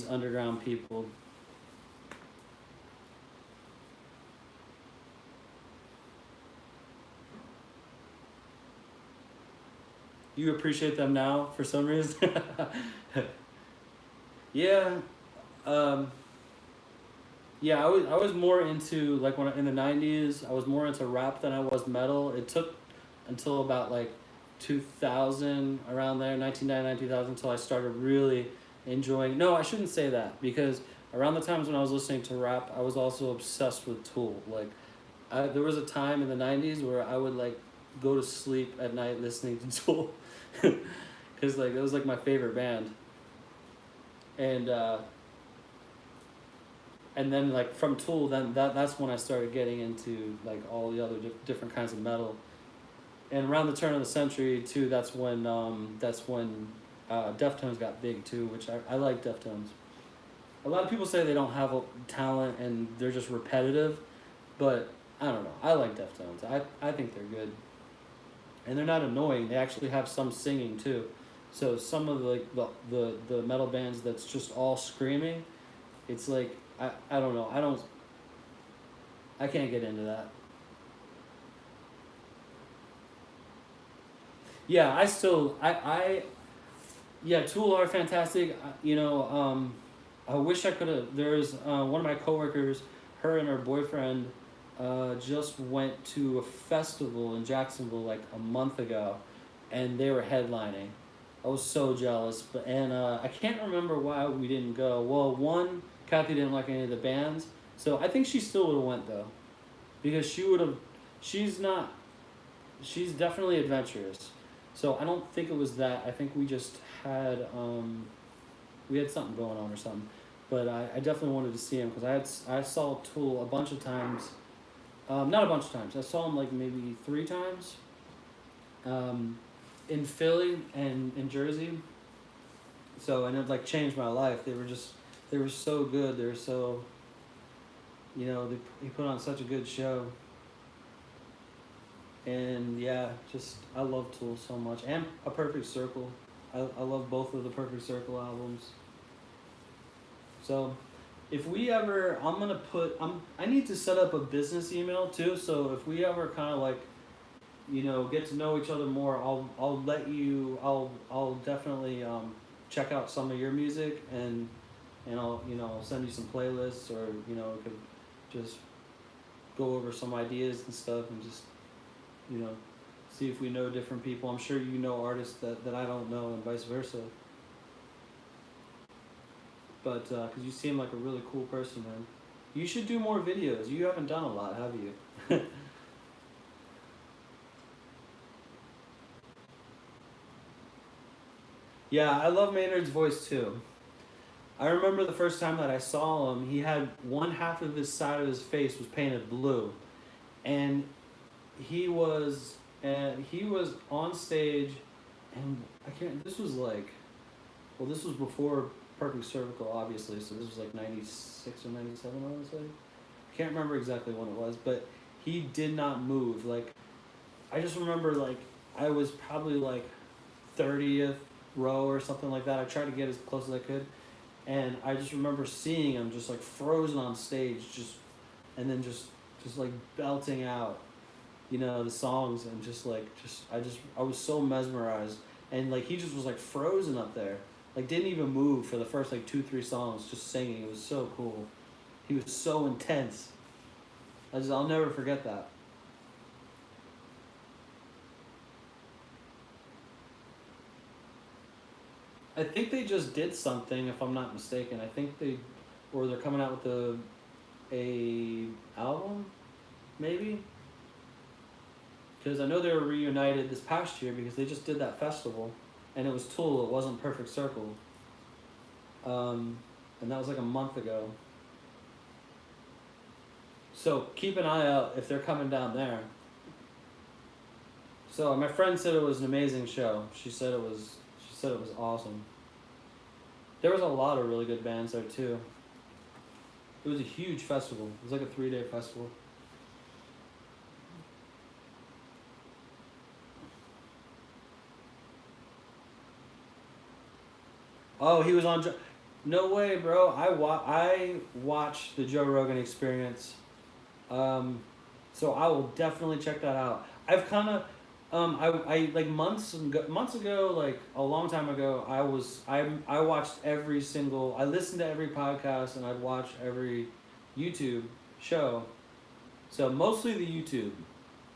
underground people. You appreciate them now for some reason? Yeah. Um, yeah, I was more into like when in the '90s. I was more into rap than I was metal. It took until about like 2000, around there, 1999, 2000, until I started really enjoying. No, I shouldn't say that, because around the times when I was listening to rap, I was also obsessed with Tool. Like, there was a time in the '90s where I would like go to sleep at night listening to Tool, because like it was like my favorite band, and and then like from Tool, then that's when I started getting into like all the other different kinds of metal. And around the turn of the century too, that's when Deftones got big too, which I like Deftones. A lot of people say they don't have a talent and they're just repetitive, but I don't know. I like Deftones. I think they're good, and they're not annoying. They actually have some singing too. So some of the metal bands that's just all screaming, it's like I don't know. I can't get into that. Yeah, I still I yeah, Tool are fantastic. You know, I wish I could have. There's one of my coworkers, her and her boyfriend, just went to a festival in Jacksonville like a month ago, and they were headlining. I was so jealous, but and I can't remember why we didn't go. Well, one, Kathy didn't like any of the bands, so I think she still would have went though, because she would have. She's not. She's definitely adventurous, so I don't think it was that. I think we had something going on or something, but I definitely wanted to see him because I saw Tool a bunch of times, not a bunch of times. I saw him like maybe 3 times, um, in Philly and in Jersey. So, and it like changed my life. They were so good. They were so, you know, he put on such a good show. And yeah, just I love Tool so much, and A Perfect Circle. I love both of the Perfect Circle albums. So, if we ever, I need to set up a business email too. So if we ever kind of like, you know, get to know each other more, I'll definitely check out some of your music, and I'll, you know, I'll send you some playlists, or you know, could just go over some ideas and stuff, and just, you know, see if we know different people. I'm sure you know artists that I don't know, and vice versa. But because you seem like a really cool person, man. You should do more videos. You haven't done a lot, have you? Yeah, I love Maynard's voice too. I remember the first time that I saw him, he had one half of his side of his face was painted blue, and he was on stage, and I can't. This was like, well, this was before Perfect Cervical, obviously. So this was like '96 or '97, I want to say. I can't remember exactly when it was, but he did not move. Like, I just remember like I was probably like 30th row or something like that. I tried to get as close as I could, and I just remember seeing him just like frozen on stage, and then just like belting out, you know, the songs, and I was so mesmerized, and like he just was like frozen up there, like didn't even move for the first like 2 3 songs, just singing. It was so cool. He was so intense. I'll never forget that. I think they just did something, if I'm not mistaken. I think they're coming out with a album, maybe. Because I know they were reunited this past year because they just did that festival, and it was Tool. It wasn't Perfect Circle. And that was like a month ago. So keep an eye out if they're coming down there. So my friend said it was an amazing show. She said it was awesome. There was a lot of really good bands there too. It was a huge festival. It was like a 3-day festival. Oh, he was on. No way, bro. I watched the Joe Rogan Experience. So I will definitely check that out. I've kind of, I like months ago, like a long time ago, I watched every single. I listened to every podcast and I'd watch every YouTube show. So mostly the YouTube,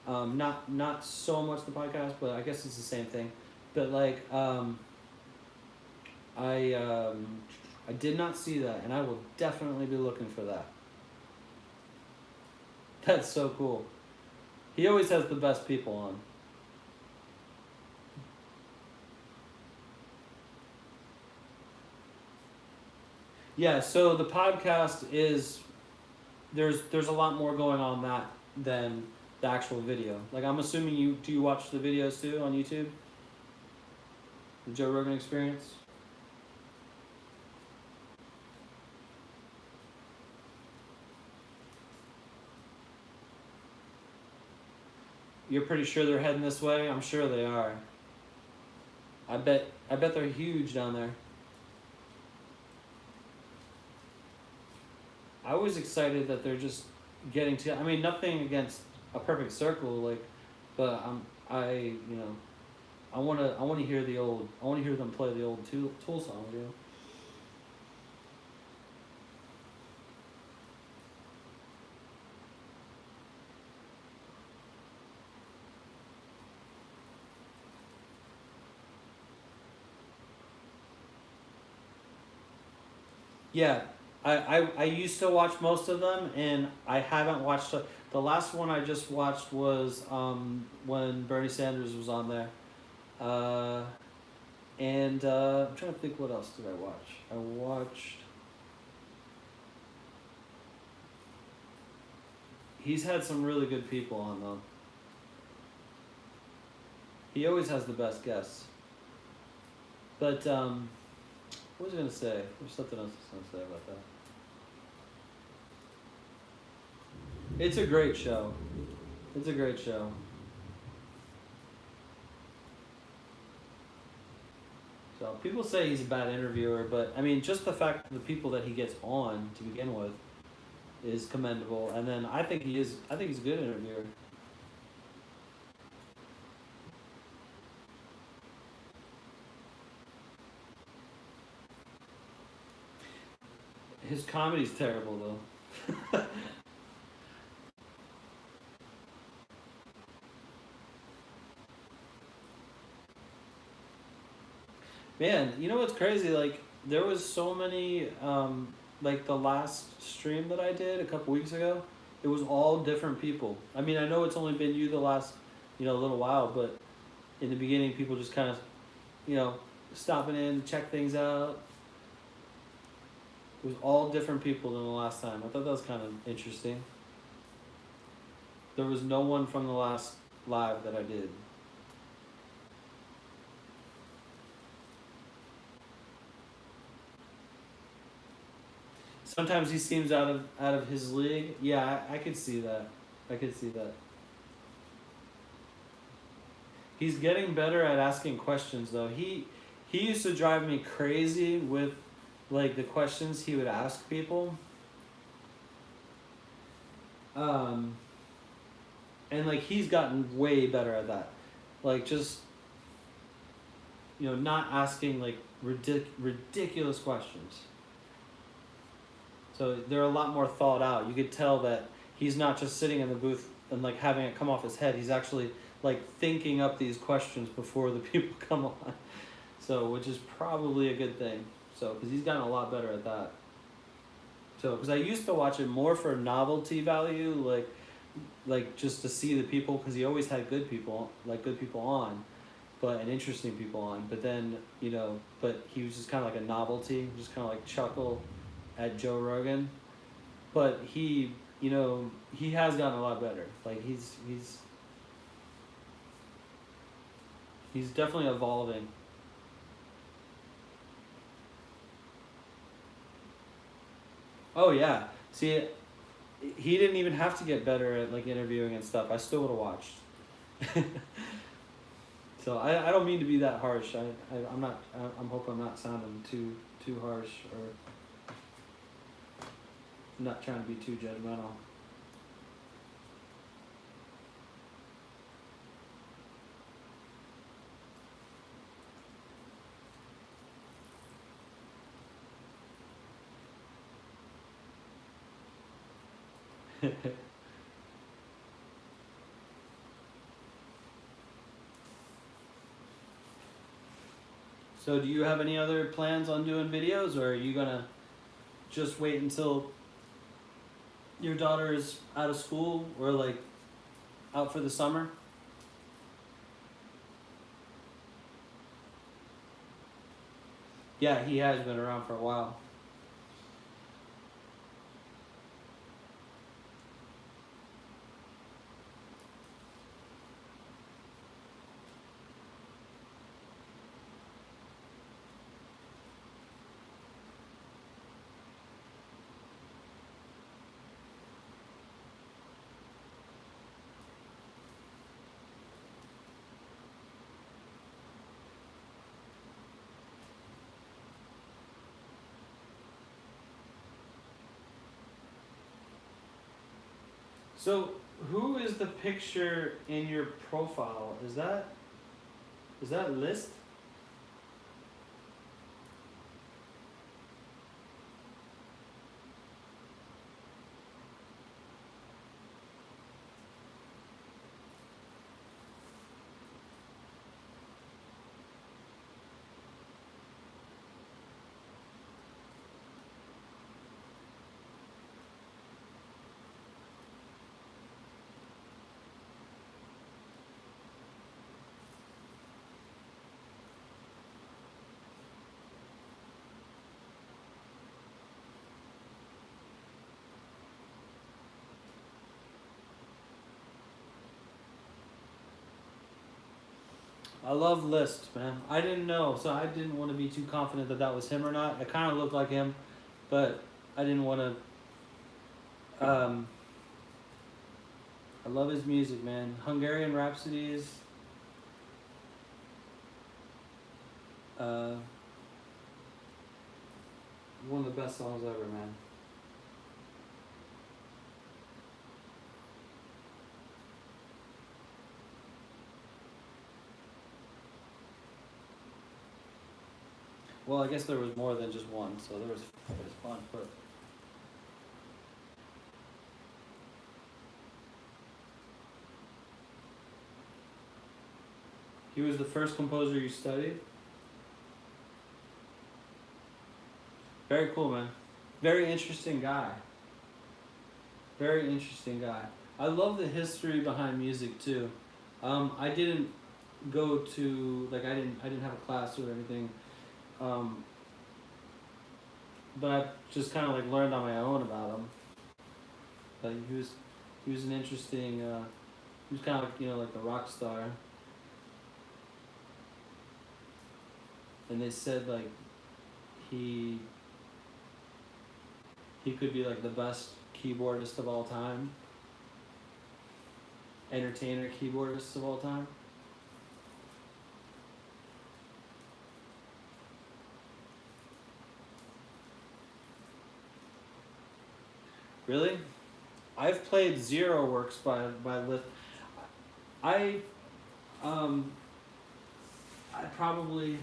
not so much the podcast, but I guess it's the same thing. But like, I did not see that, and I will definitely be looking for that. That's so cool. He always has the best people on. Yeah, so the podcast is there's a lot more going on that than the actual video. Like I'm assuming you watch the videos too on YouTube? The Joe Rogan Experience? You're pretty sure they're heading this way? I'm sure they are. I bet they're huge down there. I was excited that they're just getting to. I mean, nothing against a Perfect Circle, like, but I wanna hear the old. I wanna hear them play the old Tool songs, you know. Yeah, I used to watch most of them, and I haven't watched the last one I just watched was when Bernie Sanders was on there, and I'm trying to think what else did I watch. I watched. He's had some really good people on though. He always has the best guests. But what was I gonna say? There's something else I was gonna say about that. It's a great show. It's a great show. So people say he's a bad interviewer, but I mean, just the fact that the people that he gets on to begin with is commendable. And then I think he's a good interviewer. His comedy's terrible though. Man, you know what's crazy? Like there was so many like the last stream that I did a couple weeks ago, it was all different people. I mean, I know it's only been you the last, little while, but in the beginning people just kind of, you know, stopping in, check things out. It was all different people than the last time. I thought that was kind of interesting. There was no one from the last live that I did. Sometimes he seems out of his league. Yeah, I could see that. I could see that. He's getting better at asking questions though. He used to drive me crazy with like the questions he would ask people. And like he's gotten way better at that. Like just not asking like ridiculous questions. So they're a lot more thought out. You could tell that he's not just sitting in the booth and like having it come off his head. He's actually like thinking up these questions before the people come on. So, which is probably a good thing. So, because he's gotten a lot better at that. So, because I used to watch it more for novelty value, like just to see the people, because he always had good people, like good people on, and interesting people on. But then, but he was just kind of like a novelty, just kind of like chuckle at Joe Rogan. But he has gotten a lot better. Like he's definitely evolving. Oh yeah. See, he didn't even have to get better at like interviewing and stuff. I still would have watched. So I don't mean to be that harsh. I'm not. I'm hoping I'm not sounding too harsh, or not trying to be too judgmental. So do you have any other plans on doing videos, or are you gonna just wait until your daughter is out of school, or like out for the summer? Yeah, he has been around for a while. So who is the picture in your profile? Is that List? I love List, man. I didn't know, so I didn't want to be too confident that that was him or not. It kind of looked like him, but I didn't want to. I love his music, man. Hungarian Rhapsodies. Uh, One of the best songs ever, man. Well, I guess there was more than just one, so there was fun, but. He was the first composer you studied? Very cool, man. Very interesting guy. Very interesting guy. I love the history behind music too. I didn't go to I didn't have a class or anything, um, but I just kind of like learned on my own about him. But he was an interesting. He was kind of like like a rock star, and they said like he he could be like the best keyboardist of all time, entertainer keyboardist of all time. Really? I've played Zero Works by List. I um I probably,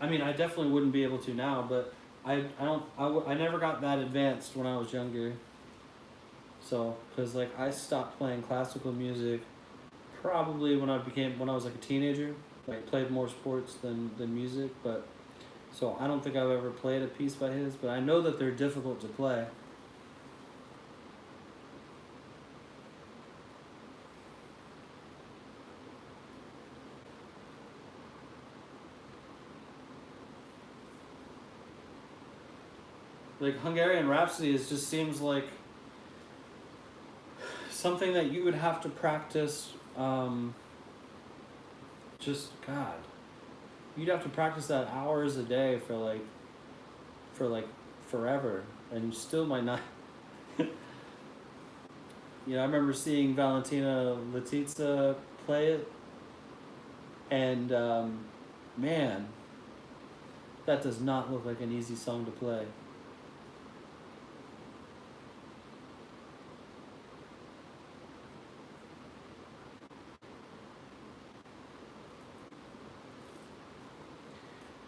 I mean, I definitely wouldn't be able to now, but I never got that advanced when I was younger. So, cause like I stopped playing classical music probably when I was like a teenager. like played more sports than music, but so I don't think I've ever played a piece by his, but I know that they're difficult to play. Like Hungarian Rhapsody is just seems like something that you would have to practice. Just God, you'd have to practice that hours a day for like forever, and you still might not. You know, I remember seeing Valentina Letitsa play it, and man, that does not look like an easy song to play.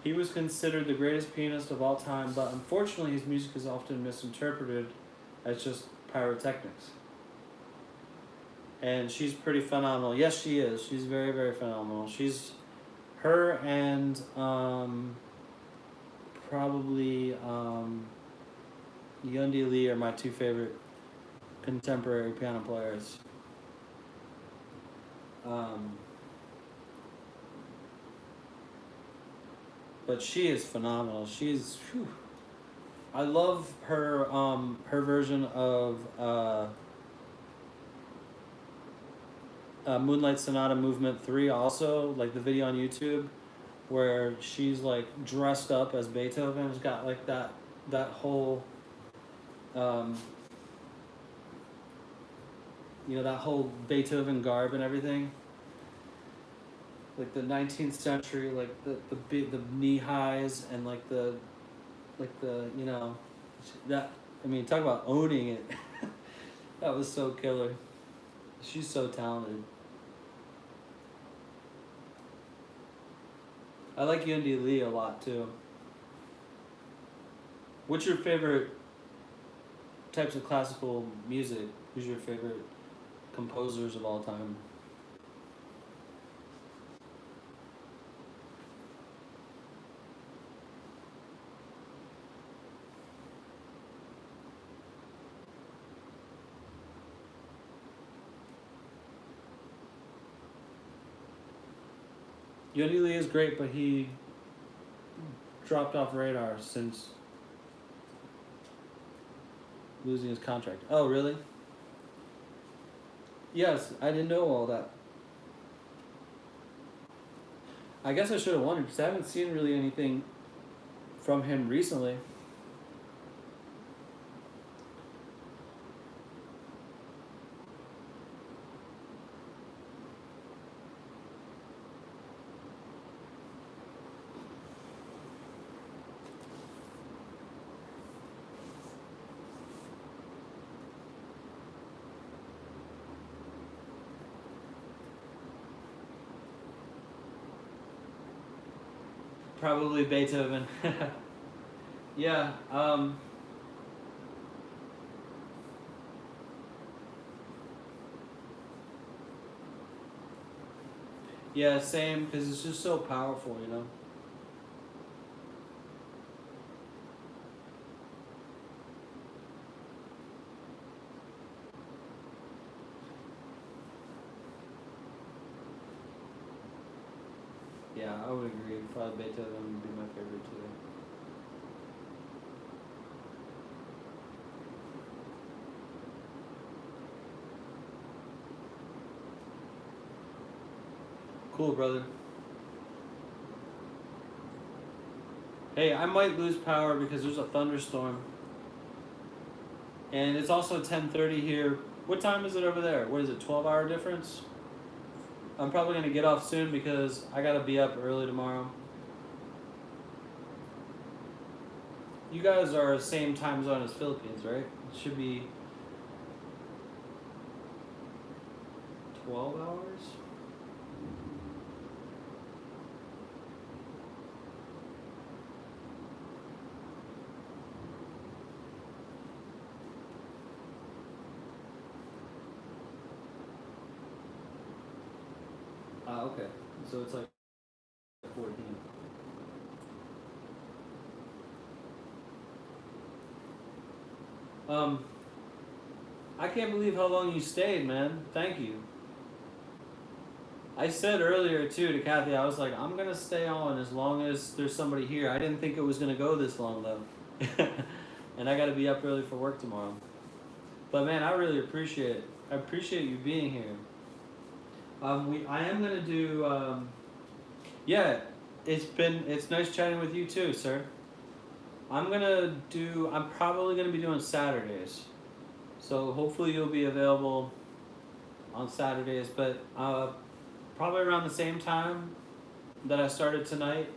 He was considered the greatest pianist of all time, but unfortunately, his music is often misinterpreted as just pyrotechnics. And she's pretty phenomenal. Yes, she is. She's very, very phenomenal. She's her and probably Yundi Lee are my two favorite contemporary piano players. Um, but she is phenomenal. She's, whew. I love her version of Moonlight Sonata Movement 3 also, like the video on YouTube where she's like dressed up as Beethoven. It's got like that whole that whole Beethoven garb and everything. Like the 19th century, like the knee highs and like the that I mean talk about owning it. That was so killer. She's so talented. I like Yundi Lee a lot too. What's your favorite types of classical music? Who's your favorite composers of all time? Yundi Lee is great, but he dropped off radar since losing his contract. Oh, really? Yes, I didn't know all that. I guess I should have wondered because I haven't seen really anything from him recently. Probably Beethoven. Yeah. Yeah, same, because it's just so powerful, you know? Yeah, I would agree. Probably Beethoven would be my favorite too. Cool, brother. Hey, I might lose power because there's a thunderstorm. And it's also 10:30 here. What time is it over there? What is it, 12-hour difference? I'm probably going to get off soon because I got to be up early tomorrow. You guys are the same time zone as Philippines, right? It should be 12 hours? Ah, okay. So it's like I can't believe how long you stayed, man. Thank you. I said earlier too to Kathy, I was like, I'm gonna stay on as long as there's somebody here. I didn't think it was gonna go this long though. And I gotta be up early for work tomorrow. But man, I really appreciate it. I appreciate you being here. I am gonna do yeah, it's nice chatting with you too, sir. I'm probably gonna be doing Saturdays. So hopefully you'll be available on Saturdays, but probably around the same time that I started tonight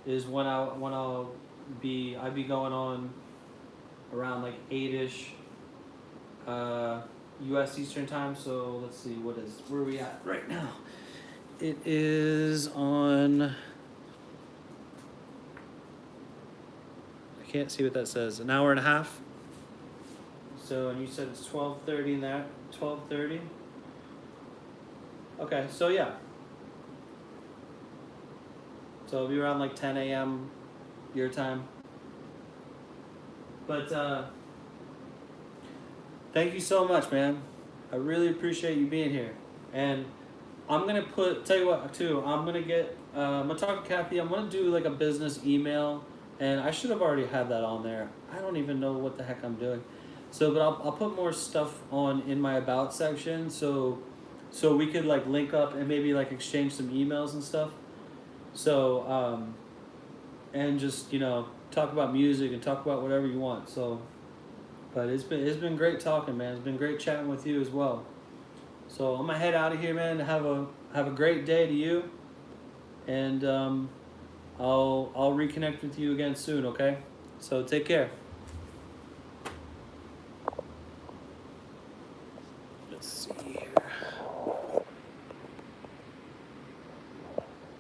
is when I'll be going on around like 8ish US Eastern time. So let's see, where are we at right now? It is on, I can't see what that says, an hour and a half. So, and you said it's 12:30 in that, 12:30? Okay, so yeah. So it'll be around like 10 a.m. your time. But thank you so much, man. I really appreciate you being here. And I'm gonna tell you what too, I'm gonna talk to Kathy, I'm gonna do like a business email, and I should have already had that on there. I don't even know what the heck I'm doing. So, but I'll put more stuff in my about section, so we could like link up and maybe like exchange some emails and stuff. So, and just, talk about music and talk about whatever you want. So, but it's been great talking, man. It's been great chatting with you as well. So I'm gonna head out of here, man. Have a great day to you, and I'll reconnect with you again soon. Okay? So take care. Let's see here.